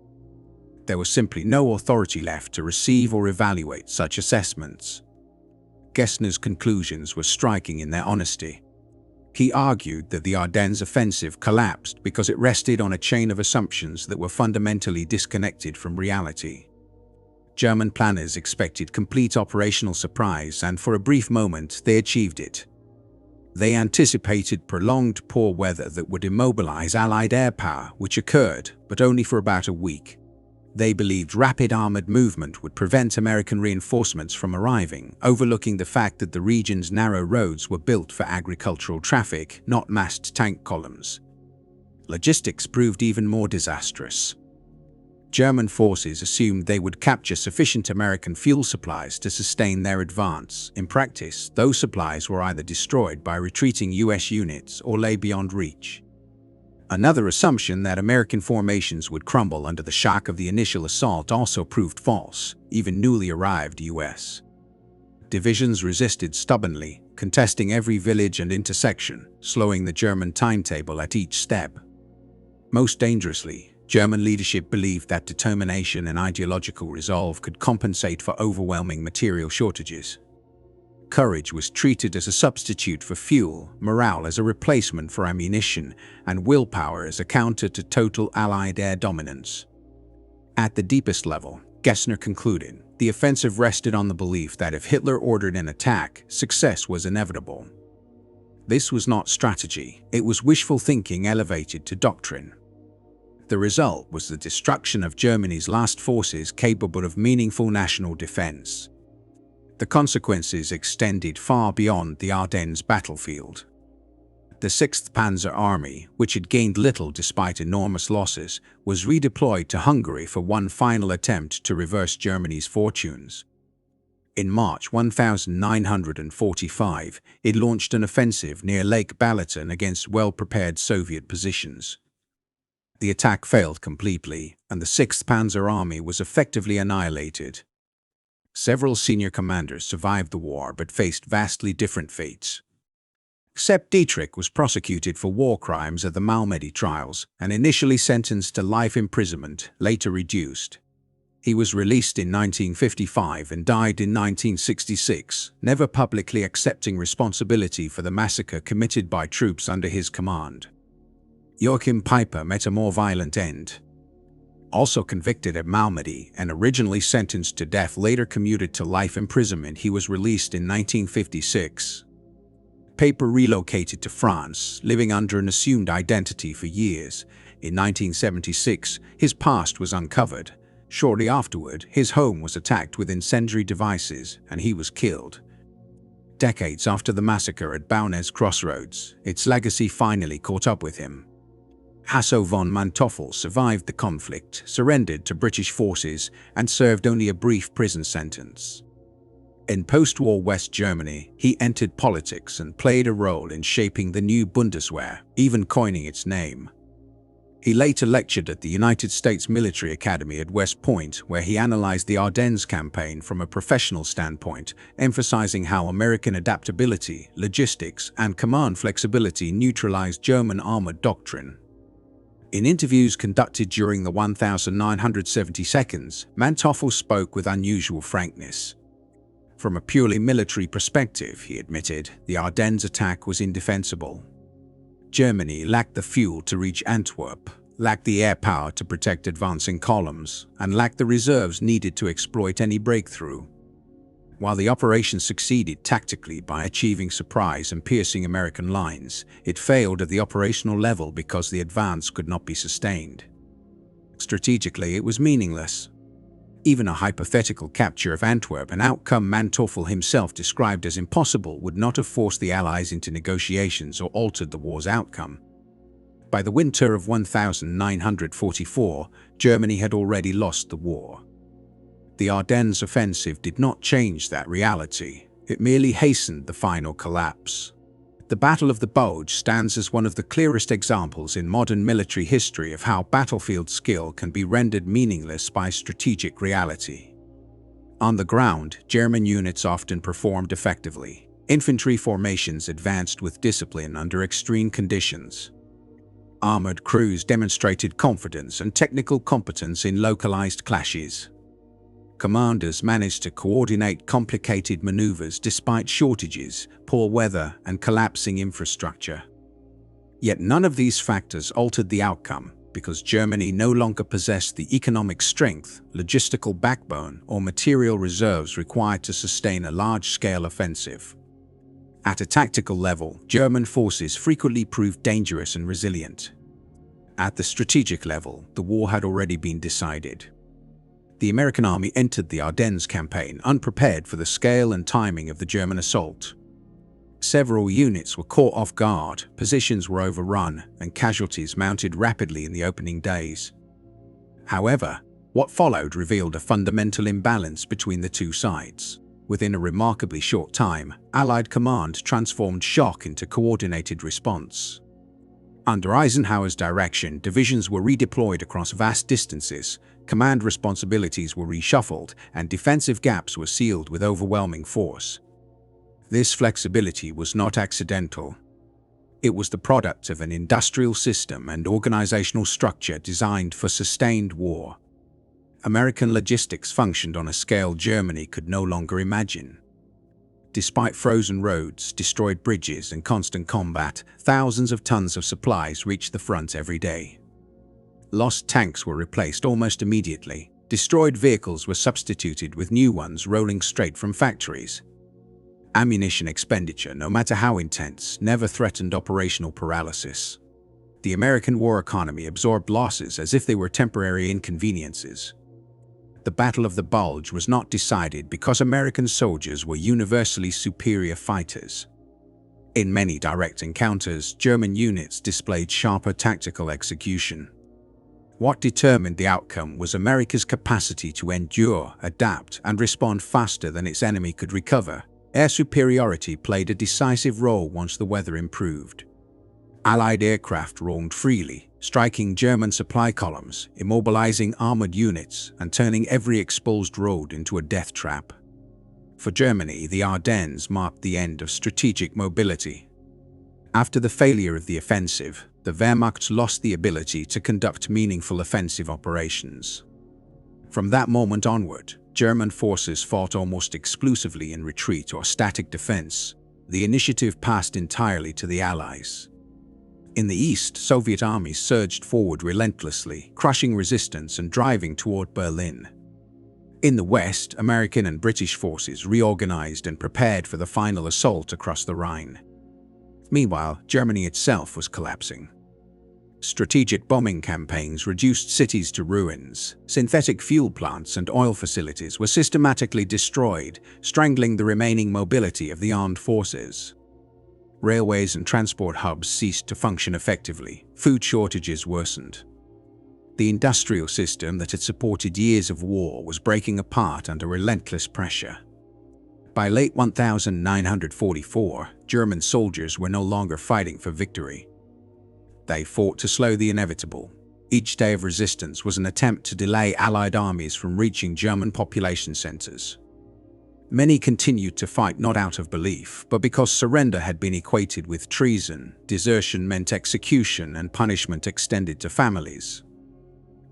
There was simply no authority left to receive or evaluate such assessments. Gessner's conclusions were striking in their honesty. He argued that the Ardennes offensive collapsed because it rested on a chain of assumptions that were fundamentally disconnected from reality. German planners expected complete operational surprise, and for a brief moment they achieved it. They anticipated prolonged poor weather that would immobilize Allied air power, which occurred, but only for about a week. They believed rapid armored movement would prevent American reinforcements from arriving, overlooking the fact that the region's narrow roads were built for agricultural traffic, not massed tank columns. Logistics proved even more disastrous. German forces assumed they would capture sufficient American fuel supplies to sustain their advance. In practice, those supplies were either destroyed by retreating US units or lay beyond reach. Another assumption that American formations would crumble under the shock of the initial assault also proved false, even newly arrived US divisions resisted stubbornly, contesting every village and intersection, slowing the German timetable at each step. Most dangerously, German leadership believed that determination and ideological resolve could compensate for overwhelming material shortages. Courage was treated as a substitute for fuel, morale as a replacement for ammunition, and willpower as a counter to total Allied air dominance. At the deepest level, Gessner concluded, the offensive rested on the belief that if Hitler ordered an attack, success was inevitable. This was not strategy, it was wishful thinking elevated to doctrine. The result was the destruction of Germany's last forces capable of meaningful national defense. The consequences extended far beyond the Ardennes battlefield. The 6th Panzer Army, which had gained little despite enormous losses, was redeployed to Hungary for one final attempt to reverse Germany's fortunes. In March 1945, it launched an offensive near Lake Balaton against well-prepared Soviet positions. The attack failed completely, and the 6th Panzer Army was effectively annihilated. Several senior commanders survived the war but faced vastly different fates. Sepp Dietrich was prosecuted for war crimes at the Malmedy trials and initially sentenced to life imprisonment, later reduced. He was released in 1955 and died in 1966, never publicly accepting responsibility for the massacre committed by troops under his command. Joachim Peiper met a more violent end. Also convicted at Malmedy and originally sentenced to death, later commuted to life imprisonment, he was released in 1956. Peiper relocated to France, living under an assumed identity for years. In 1976, his past was uncovered. Shortly afterward, his home was attacked with incendiary devices, and he was killed. Decades after the massacre at Bauernese Crossroads, its legacy finally caught up with him. Hasso von Manteuffel survived the conflict, surrendered to British forces, and served only a brief prison sentence. In post-war West Germany, he entered politics and played a role in shaping the new Bundeswehr, even coining its name. He later lectured at the United States Military Academy at West Point, where he analyzed the Ardennes campaign from a professional standpoint, emphasizing how American adaptability, logistics, and command flexibility neutralized German armored doctrine. In interviews conducted during the 1970 seconds, Manteuffel spoke with unusual frankness. From a purely military perspective, he admitted, the Ardennes attack was indefensible. Germany lacked the fuel to reach Antwerp, lacked the air power to protect advancing columns, and lacked the reserves needed to exploit any breakthrough. While the operation succeeded tactically by achieving surprise and piercing American lines, it failed at the operational level because the advance could not be sustained. Strategically, it was meaningless. Even a hypothetical capture of Antwerp, an outcome Manteuffel himself described as impossible, would not have forced the Allies into negotiations or altered the war's outcome. By the winter of 1944, Germany had already lost the war. The Ardennes offensive did not change that reality, it merely hastened the final collapse. The Battle of the Bulge stands as one of the clearest examples in modern military history of how battlefield skill can be rendered meaningless by strategic reality. On the ground, German units often performed effectively. Infantry formations advanced with discipline under extreme conditions. Armored crews demonstrated confidence and technical competence in localized clashes. Commanders managed to coordinate complicated maneuvers despite shortages, poor weather, and collapsing infrastructure. Yet none of these factors altered the outcome, because Germany no longer possessed the economic strength, logistical backbone, or material reserves required to sustain a large-scale offensive. At a tactical level, German forces frequently proved dangerous and resilient. At the strategic level, the war had already been decided. The American army entered the Ardennes campaign unprepared for the scale and timing of the German assault. Several units were caught off guard, positions were overrun, and casualties mounted rapidly in the opening days. However, what followed revealed a fundamental imbalance between the two sides. Within a remarkably short time, Allied command transformed shock into coordinated response. Under Eisenhower's direction, divisions were redeployed across vast distances, command responsibilities were reshuffled, and defensive gaps were sealed with overwhelming force. This flexibility was not accidental. It was the product of an industrial system and organizational structure designed for sustained war. American logistics functioned on a scale Germany could no longer imagine. Despite frozen roads, destroyed bridges, and constant combat, thousands of tons of supplies reached the front every day. Lost tanks were replaced almost immediately. Destroyed vehicles were substituted with new ones rolling straight from factories. Ammunition expenditure, no matter how intense, never threatened operational paralysis. The American war economy absorbed losses as if they were temporary inconveniences. The Battle of the Bulge was not decided because American soldiers were universally superior fighters. In many direct encounters, German units displayed sharper tactical execution. What determined the outcome was America's capacity to endure, adapt, and respond faster than its enemy could recover. Air superiority played a decisive role once the weather improved. Allied aircraft roamed freely, striking German supply columns, immobilizing armored units, and turning every exposed road into a death trap. For Germany, the Ardennes marked the end of strategic mobility. After the failure of the offensive, the Wehrmacht lost the ability to conduct meaningful offensive operations. From that moment onward, German forces fought almost exclusively in retreat or static defense. The initiative passed entirely to the Allies. In the east, Soviet armies surged forward relentlessly, crushing resistance and driving toward Berlin. In the west, American and British forces reorganized and prepared for the final assault across the Rhine. Meanwhile, Germany itself was collapsing. Strategic bombing campaigns reduced cities to ruins. Synthetic fuel plants and oil facilities were systematically destroyed, strangling the remaining mobility of the armed forces. Railways and transport hubs ceased to function effectively. Food shortages worsened. The industrial system that had supported years of war was breaking apart under relentless pressure. By late 1944, German soldiers were no longer fighting for victory. They fought to slow the inevitable. Each day of resistance was an attempt to delay Allied armies from reaching German population centers. Many continued to fight not out of belief, but because surrender had been equated with treason. Desertion meant execution, and punishment extended to families.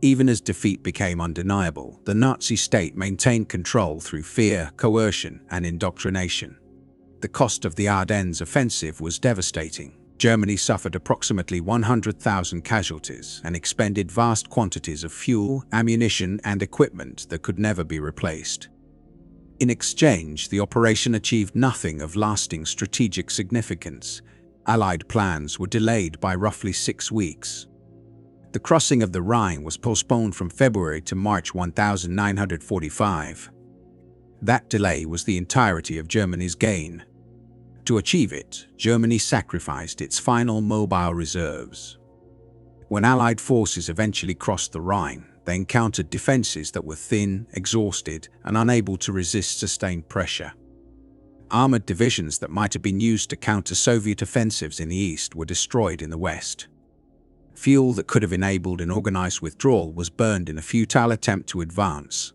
Even as defeat became undeniable, the Nazi state maintained control through fear, coercion, and indoctrination. The cost of the Ardennes offensive was devastating. Germany suffered approximately 100,000 casualties and expended vast quantities of fuel, ammunition, and equipment that could never be replaced. In exchange, the operation achieved nothing of lasting strategic significance. Allied plans were delayed by roughly 6 weeks. The crossing of the Rhine was postponed from February to March 1945. That delay was the entirety of Germany's gain. To achieve it, Germany sacrificed its final mobile reserves. When Allied forces eventually crossed the Rhine, they encountered defenses that were thin, exhausted, and unable to resist sustained pressure. Armored divisions that might have been used to counter Soviet offensives in the east were destroyed in the west. Fuel that could have enabled an organized withdrawal was burned in a futile attempt to advance.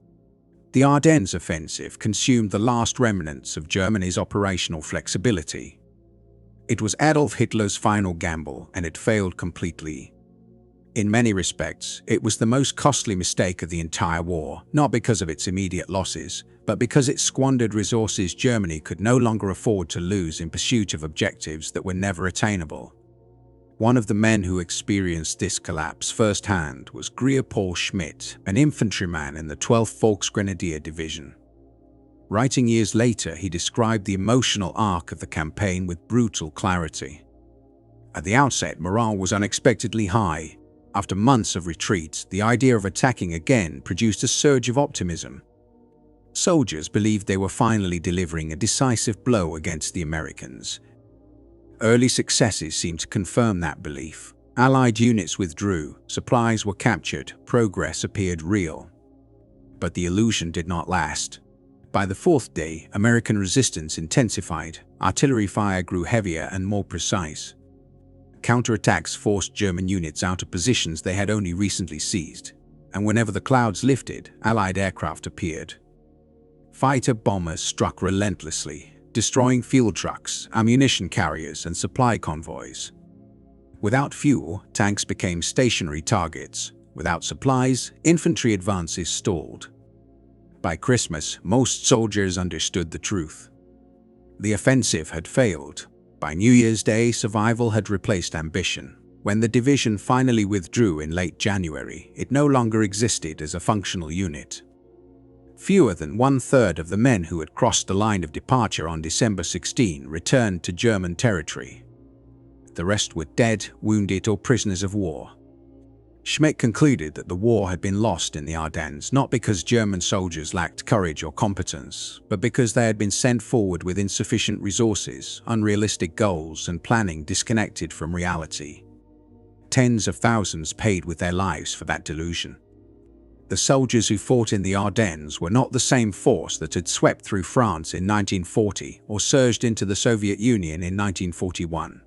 The Ardennes offensive consumed the last remnants of Germany's operational flexibility. It was Adolf Hitler's final gamble, and it failed completely. In many respects, it was the most costly mistake of the entire war, not because of its immediate losses, but because it squandered resources Germany could no longer afford to lose in pursuit of objectives that were never attainable. One of the men who experienced this collapse firsthand was Greer Paul Schmidt, an infantryman in the 12th Volksgrenadier Division. Writing years later, he described the emotional arc of the campaign with brutal clarity. At the outset, morale was unexpectedly high. After months of retreat, the idea of attacking again produced a surge of optimism. Soldiers believed they were finally delivering a decisive blow against the Americans. Early successes seemed to confirm that belief. Allied units withdrew, supplies were captured, progress appeared real. But the illusion did not last. By the fourth day, American resistance intensified. Artillery fire grew heavier and more precise. Counterattacks forced German units out of positions they had only recently seized, and whenever the clouds lifted, Allied aircraft appeared. Fighter bombers struck relentlessly, destroying fuel trucks, ammunition carriers, and supply convoys. Without fuel, tanks became stationary targets. Without supplies, infantry advances stalled. By Christmas, most soldiers understood the truth. The offensive had failed. By New Year's Day, survival had replaced ambition. When the division finally withdrew in late January, it no longer existed as a functional unit. Fewer than one-third of the men who had crossed the line of departure on December 16 returned to German territory. The rest were dead, wounded, or prisoners of war. Schmidt concluded that the war had been lost in the Ardennes not because German soldiers lacked courage or competence, but because they had been sent forward with insufficient resources, unrealistic goals, and planning disconnected from reality. Tens of thousands paid with their lives for that delusion. The soldiers who fought in the Ardennes were not the same force that had swept through France in 1940 or surged into the Soviet Union in 1941.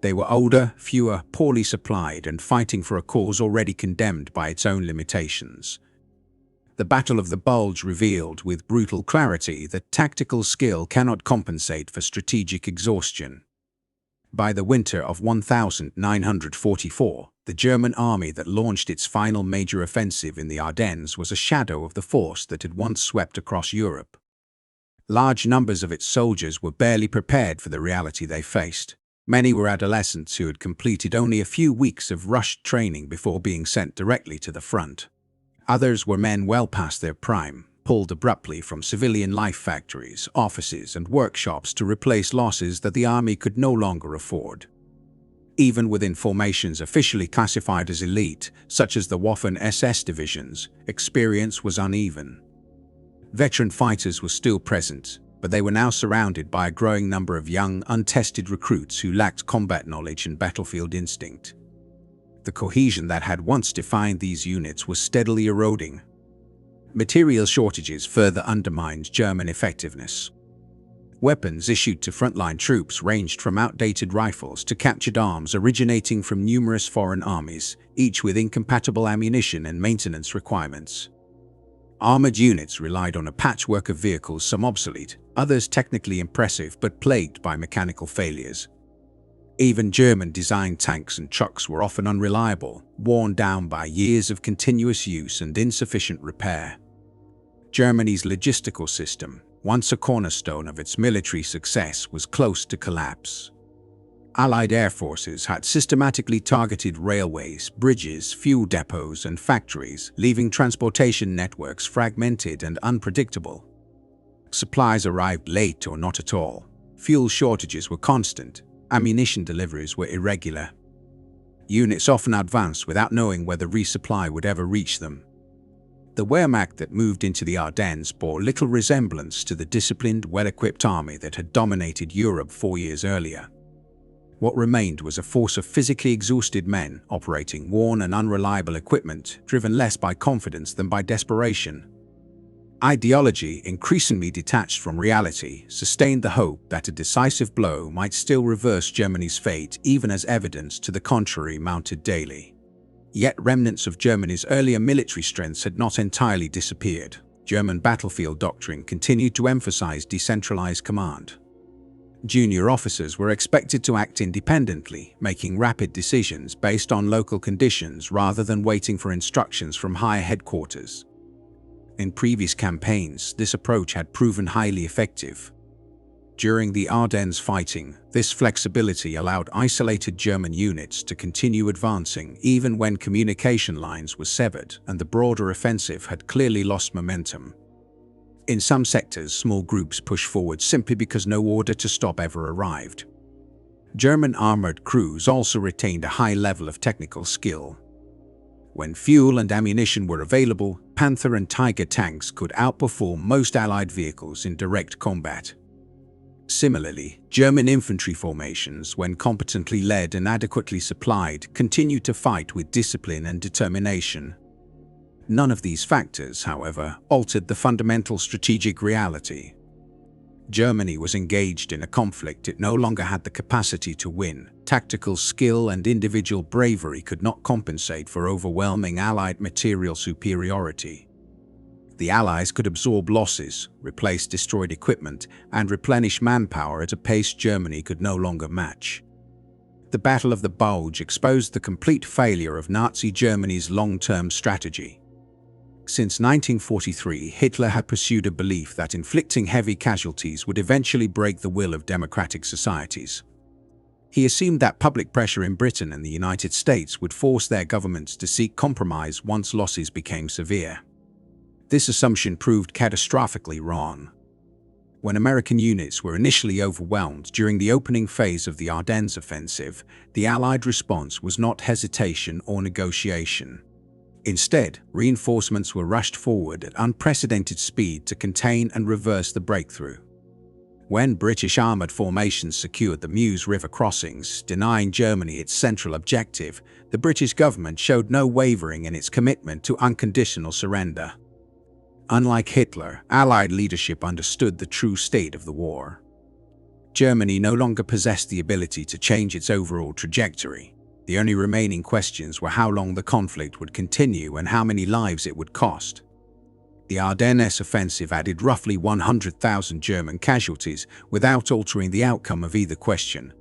They were older, fewer, poorly supplied, and fighting for a cause already condemned by its own limitations. The Battle of the Bulge revealed with brutal clarity that tactical skill cannot compensate for strategic exhaustion. By the winter of 1944, the German army that launched its final major offensive in the Ardennes was a shadow of the force that had once swept across Europe. Large numbers of its soldiers were barely prepared for the reality they faced. Many were adolescents who had completed only a few weeks of rushed training before being sent directly to the front. Others were men well past their prime, pulled abruptly from civilian life factories, offices, and workshops to replace losses that the army could no longer afford. Even within formations officially classified as elite, such as the Waffen-SS divisions, experience was uneven. Veteran fighters were still present, but they were now surrounded by a growing number of young, untested recruits who lacked combat knowledge and battlefield instinct. The cohesion that had once defined these units was steadily eroding. Material shortages further undermined German effectiveness. Weapons issued to frontline troops ranged from outdated rifles to captured arms originating from numerous foreign armies, each with incompatible ammunition and maintenance requirements. Armored units relied on a patchwork of vehicles, some obsolete, others technically impressive but plagued by mechanical failures. Even German-designed tanks and trucks were often unreliable, worn down by years of continuous use and insufficient repair. Germany's logistical system, once a cornerstone of its military success, was close to collapse. Allied air forces had systematically targeted railways, bridges, fuel depots, and factories, leaving transportation networks fragmented and unpredictable. Supplies arrived late or not at all. Fuel shortages were constant. Ammunition deliveries were irregular. Units often advanced without knowing whether resupply would ever reach them. The Wehrmacht that moved into the Ardennes bore little resemblance to the disciplined, well-equipped army that had dominated Europe 4 years earlier. What remained was a force of physically exhausted men operating worn and unreliable equipment, driven less by confidence than by desperation. Ideology, increasingly detached from reality, sustained the hope that a decisive blow might still reverse Germany's fate, even as evidence to the contrary mounted daily. Yet remnants of Germany's earlier military strengths had not entirely disappeared. German battlefield doctrine continued to emphasize decentralized command. Junior officers were expected to act independently, making rapid decisions based on local conditions rather than waiting for instructions from higher headquarters. In previous campaigns, this approach had proven highly effective. During the Ardennes fighting, this flexibility allowed isolated German units to continue advancing even when communication lines were severed and the broader offensive had clearly lost momentum. In some sectors, small groups pushed forward simply because no order to stop ever arrived. German armored crews also retained a high level of technical skill. When fuel and ammunition were available, Panther and Tiger tanks could outperform most Allied vehicles in direct combat. Similarly, German infantry formations, when competently led and adequately supplied, continued to fight with discipline and determination. None of these factors, however, altered the fundamental strategic reality. Germany was engaged in a conflict it no longer had the capacity to win. Tactical skill and individual bravery could not compensate for overwhelming Allied material superiority. The Allies could absorb losses, replace destroyed equipment, and replenish manpower at a pace Germany could no longer match. The Battle of the Bulge exposed the complete failure of Nazi Germany's long-term strategy. Since 1943, Hitler had pursued a belief that inflicting heavy casualties would eventually break the will of democratic societies. He assumed that public pressure in Britain and the United States would force their governments to seek compromise once losses became severe. This assumption proved catastrophically wrong. When American units were initially overwhelmed during the opening phase of the Ardennes offensive, the Allied response was not hesitation or negotiation. Instead, reinforcements were rushed forward at unprecedented speed to contain and reverse the breakthrough. When British armoured formations secured the Meuse River crossings, denying Germany its central objective, the British government showed no wavering in its commitment to unconditional surrender. Unlike Hitler, Allied leadership understood the true state of the war. Germany no longer possessed the ability to change its overall trajectory. The only remaining questions were how long the conflict would continue and how many lives it would cost. The Ardennes offensive added roughly 100,000 German casualties without altering the outcome of either question.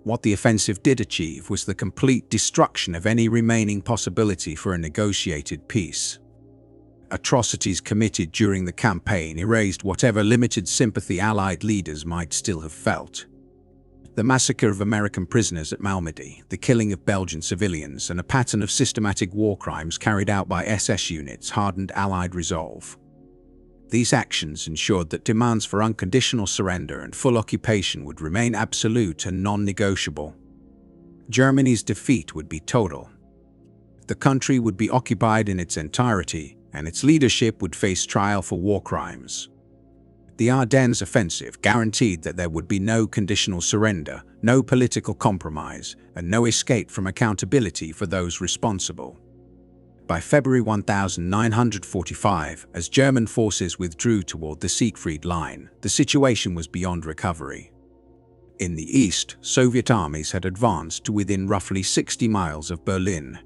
What the offensive did achieve was the complete destruction of any remaining possibility for a negotiated peace. Atrocities committed during the campaign erased whatever limited sympathy Allied leaders might still have felt. The massacre of American prisoners at Malmedy, the killing of Belgian civilians, and a pattern of systematic war crimes carried out by SS units hardened Allied resolve. These actions ensured that demands for unconditional surrender and full occupation would remain absolute and non-negotiable. Germany's defeat would be total. The country would be occupied in its entirety, and its leadership would face trial for war crimes. The Ardennes offensive guaranteed that there would be no conditional surrender, no political compromise, and no escape from accountability for those responsible. By February 1945, as German forces withdrew toward the Siegfried Line, the situation was beyond recovery. In the east, Soviet armies had advanced to within roughly 60 miles of Berlin.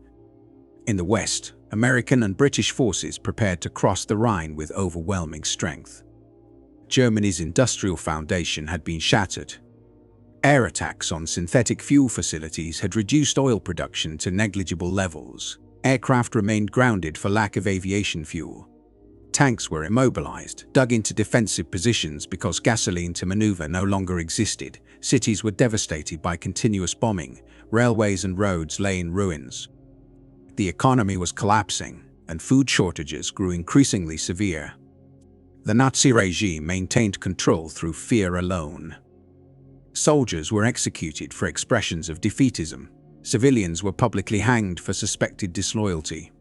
In the west, American and British forces prepared to cross the Rhine with overwhelming strength. Germany's industrial foundation had been shattered. Air attacks on synthetic fuel facilities had reduced oil production to negligible levels. Aircraft remained grounded for lack of aviation fuel. Tanks were immobilized, dug into defensive positions because gasoline to maneuver no longer existed. Cities were devastated by continuous bombing. Railways and roads lay in ruins. The economy was collapsing, and food shortages grew increasingly severe. The Nazi regime maintained control through fear alone. Soldiers were executed for expressions of defeatism. Civilians were publicly hanged for suspected disloyalty.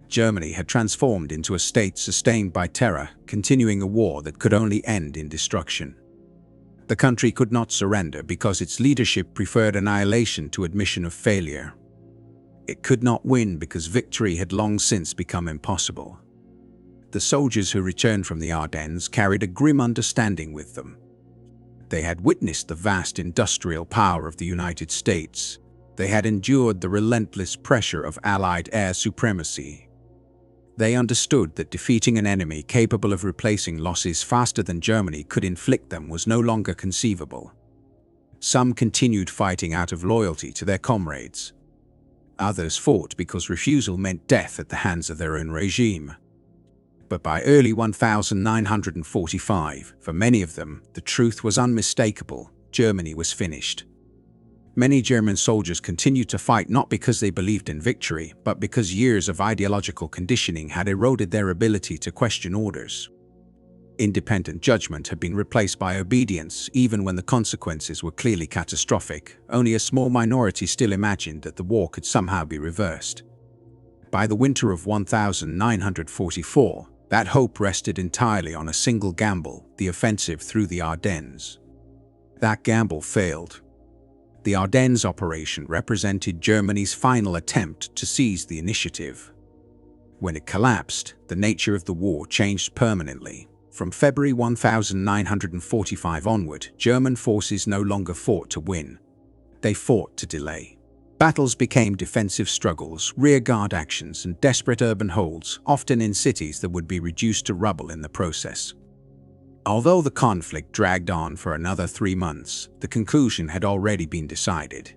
Germany had transformed into a state sustained by terror, continuing a war that could only end in destruction. The country could not surrender because its leadership preferred annihilation to admission of failure. It could not win because victory had long since become impossible. The soldiers who returned from the Ardennes carried a grim understanding with them. They had witnessed the vast industrial power of the United States. They had endured the relentless pressure of Allied air supremacy. They understood that defeating an enemy capable of replacing losses faster than Germany could inflict them was no longer conceivable. Some continued fighting out of loyalty to their comrades. Others fought because refusal meant death at the hands of their own regime. But by early 1945, for many of them, the truth was unmistakable: Germany was finished. Many German soldiers continued to fight not because they believed in victory, but because years of ideological conditioning had eroded their ability to question orders. Independent judgment had been replaced by obedience, even when the consequences were clearly catastrophic. Only a small minority still imagined that the war could somehow be reversed. By the winter of 1944, that hope rested entirely on a single gamble: the offensive through the Ardennes. That gamble failed. The Ardennes operation represented Germany's final attempt to seize the initiative. When it collapsed, the nature of the war changed permanently. From February 1945 onward, German forces no longer fought to win. They fought to delay. Battles became defensive struggles, rearguard actions, and desperate urban holds, often in cities that would be reduced to rubble in the process. Although the conflict dragged on for another 3 months, the conclusion had already been decided.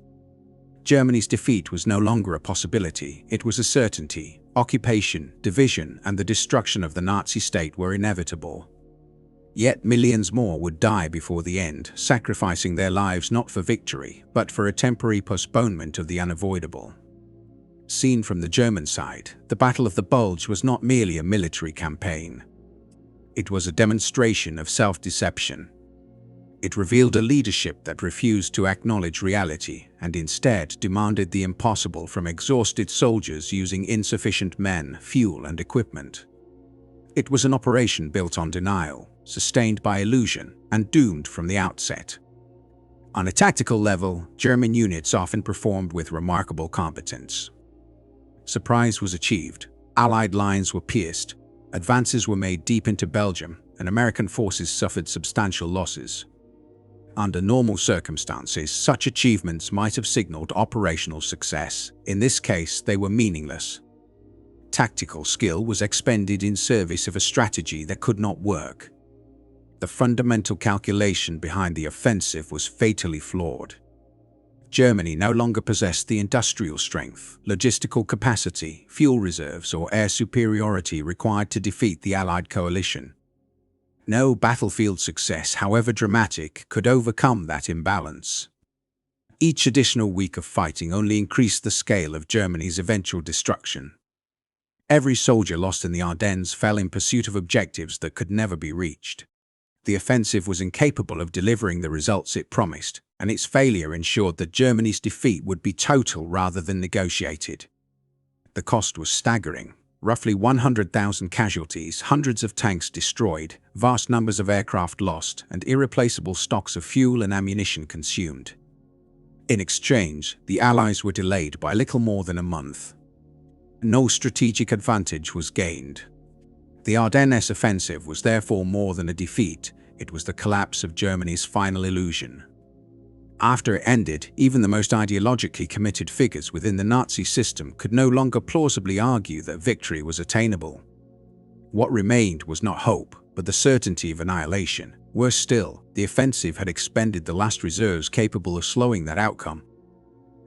Germany's defeat was no longer a possibility, it was a certainty. Occupation, division, and the destruction of the Nazi state were inevitable. Yet millions more would die before the end, sacrificing their lives not for victory, but for a temporary postponement of the unavoidable. Seen from the German side, the Battle of the Bulge was not merely a military campaign. It was a demonstration of self-deception. It revealed a leadership that refused to acknowledge reality and instead demanded the impossible from exhausted soldiers using insufficient men, fuel, and equipment. It was an operation built on denial, sustained by illusion, and doomed from the outset. On a tactical level, German units often performed with remarkable competence. Surprise was achieved, Allied lines were pierced, advances were made deep into Belgium, and American forces suffered substantial losses. Under normal circumstances, such achievements might have signaled operational success. In this case, they were meaningless. Tactical skill was expended in service of a strategy that could not work. The fundamental calculation behind the offensive was fatally flawed. Germany no longer possessed the industrial strength, logistical capacity, fuel reserves, or air superiority required to defeat the Allied coalition. No battlefield success, however dramatic, could overcome that imbalance. Each additional week of fighting only increased the scale of Germany's eventual destruction. Every soldier lost in the Ardennes fell in pursuit of objectives that could never be reached. The offensive was incapable of delivering the results it promised, and its failure ensured that Germany's defeat would be total rather than negotiated. The cost was staggering. Roughly 100,000 casualties, hundreds of tanks destroyed, vast numbers of aircraft lost, and irreplaceable stocks of fuel and ammunition consumed. In exchange, the Allies were delayed by little more than a month. No strategic advantage was gained. The Ardennes offensive was therefore more than a defeat, it was the collapse of Germany's final illusion. After it ended, even the most ideologically committed figures within the Nazi system could no longer plausibly argue that victory was attainable. What remained was not hope, but the certainty of annihilation. Worse still, the offensive had expended the last reserves capable of slowing that outcome.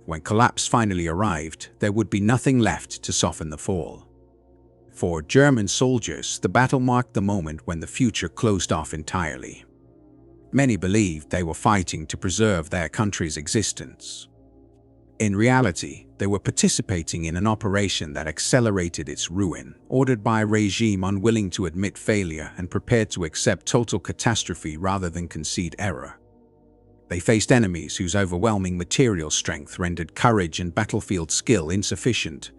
When collapse finally arrived, there would be nothing left to soften the fall. For German soldiers, the battle marked the moment when the future closed off entirely. Many believed they were fighting to preserve their country's existence. In reality, they were participating in an operation that accelerated its ruin, ordered by a regime unwilling to admit failure and prepared to accept total catastrophe rather than concede error. They faced enemies whose overwhelming material strength rendered courage and battlefield skill insufficient.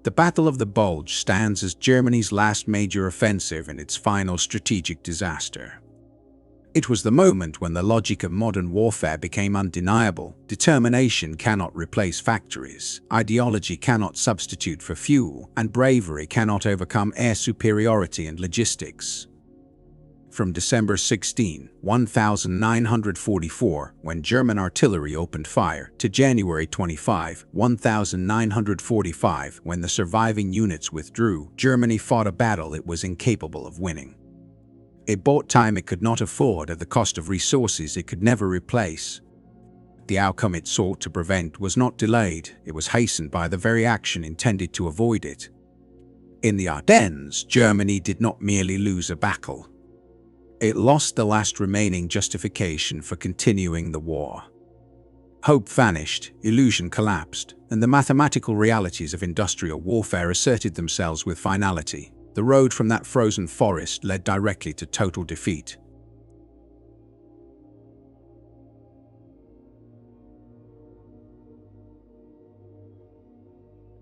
The Battle of the Bulge stands as Germany's last major offensive and its final strategic disaster. It was the moment when the logic of modern warfare became undeniable. Determination cannot replace factories, ideology cannot substitute for fuel, and bravery cannot overcome air superiority and logistics. From December 16, 1944, when German artillery opened fire, to January 25, 1945, when the surviving units withdrew, Germany fought a battle it was incapable of winning. It bought time it could not afford at the cost of resources it could never replace. The outcome it sought to prevent was not delayed, it was hastened by the very action intended to avoid it. In the Ardennes, Germany did not merely lose a battle. It lost the last remaining justification for continuing the war. Hope vanished, illusion collapsed, and the mathematical realities of industrial warfare asserted themselves with finality. The road from that frozen forest led directly to total defeat.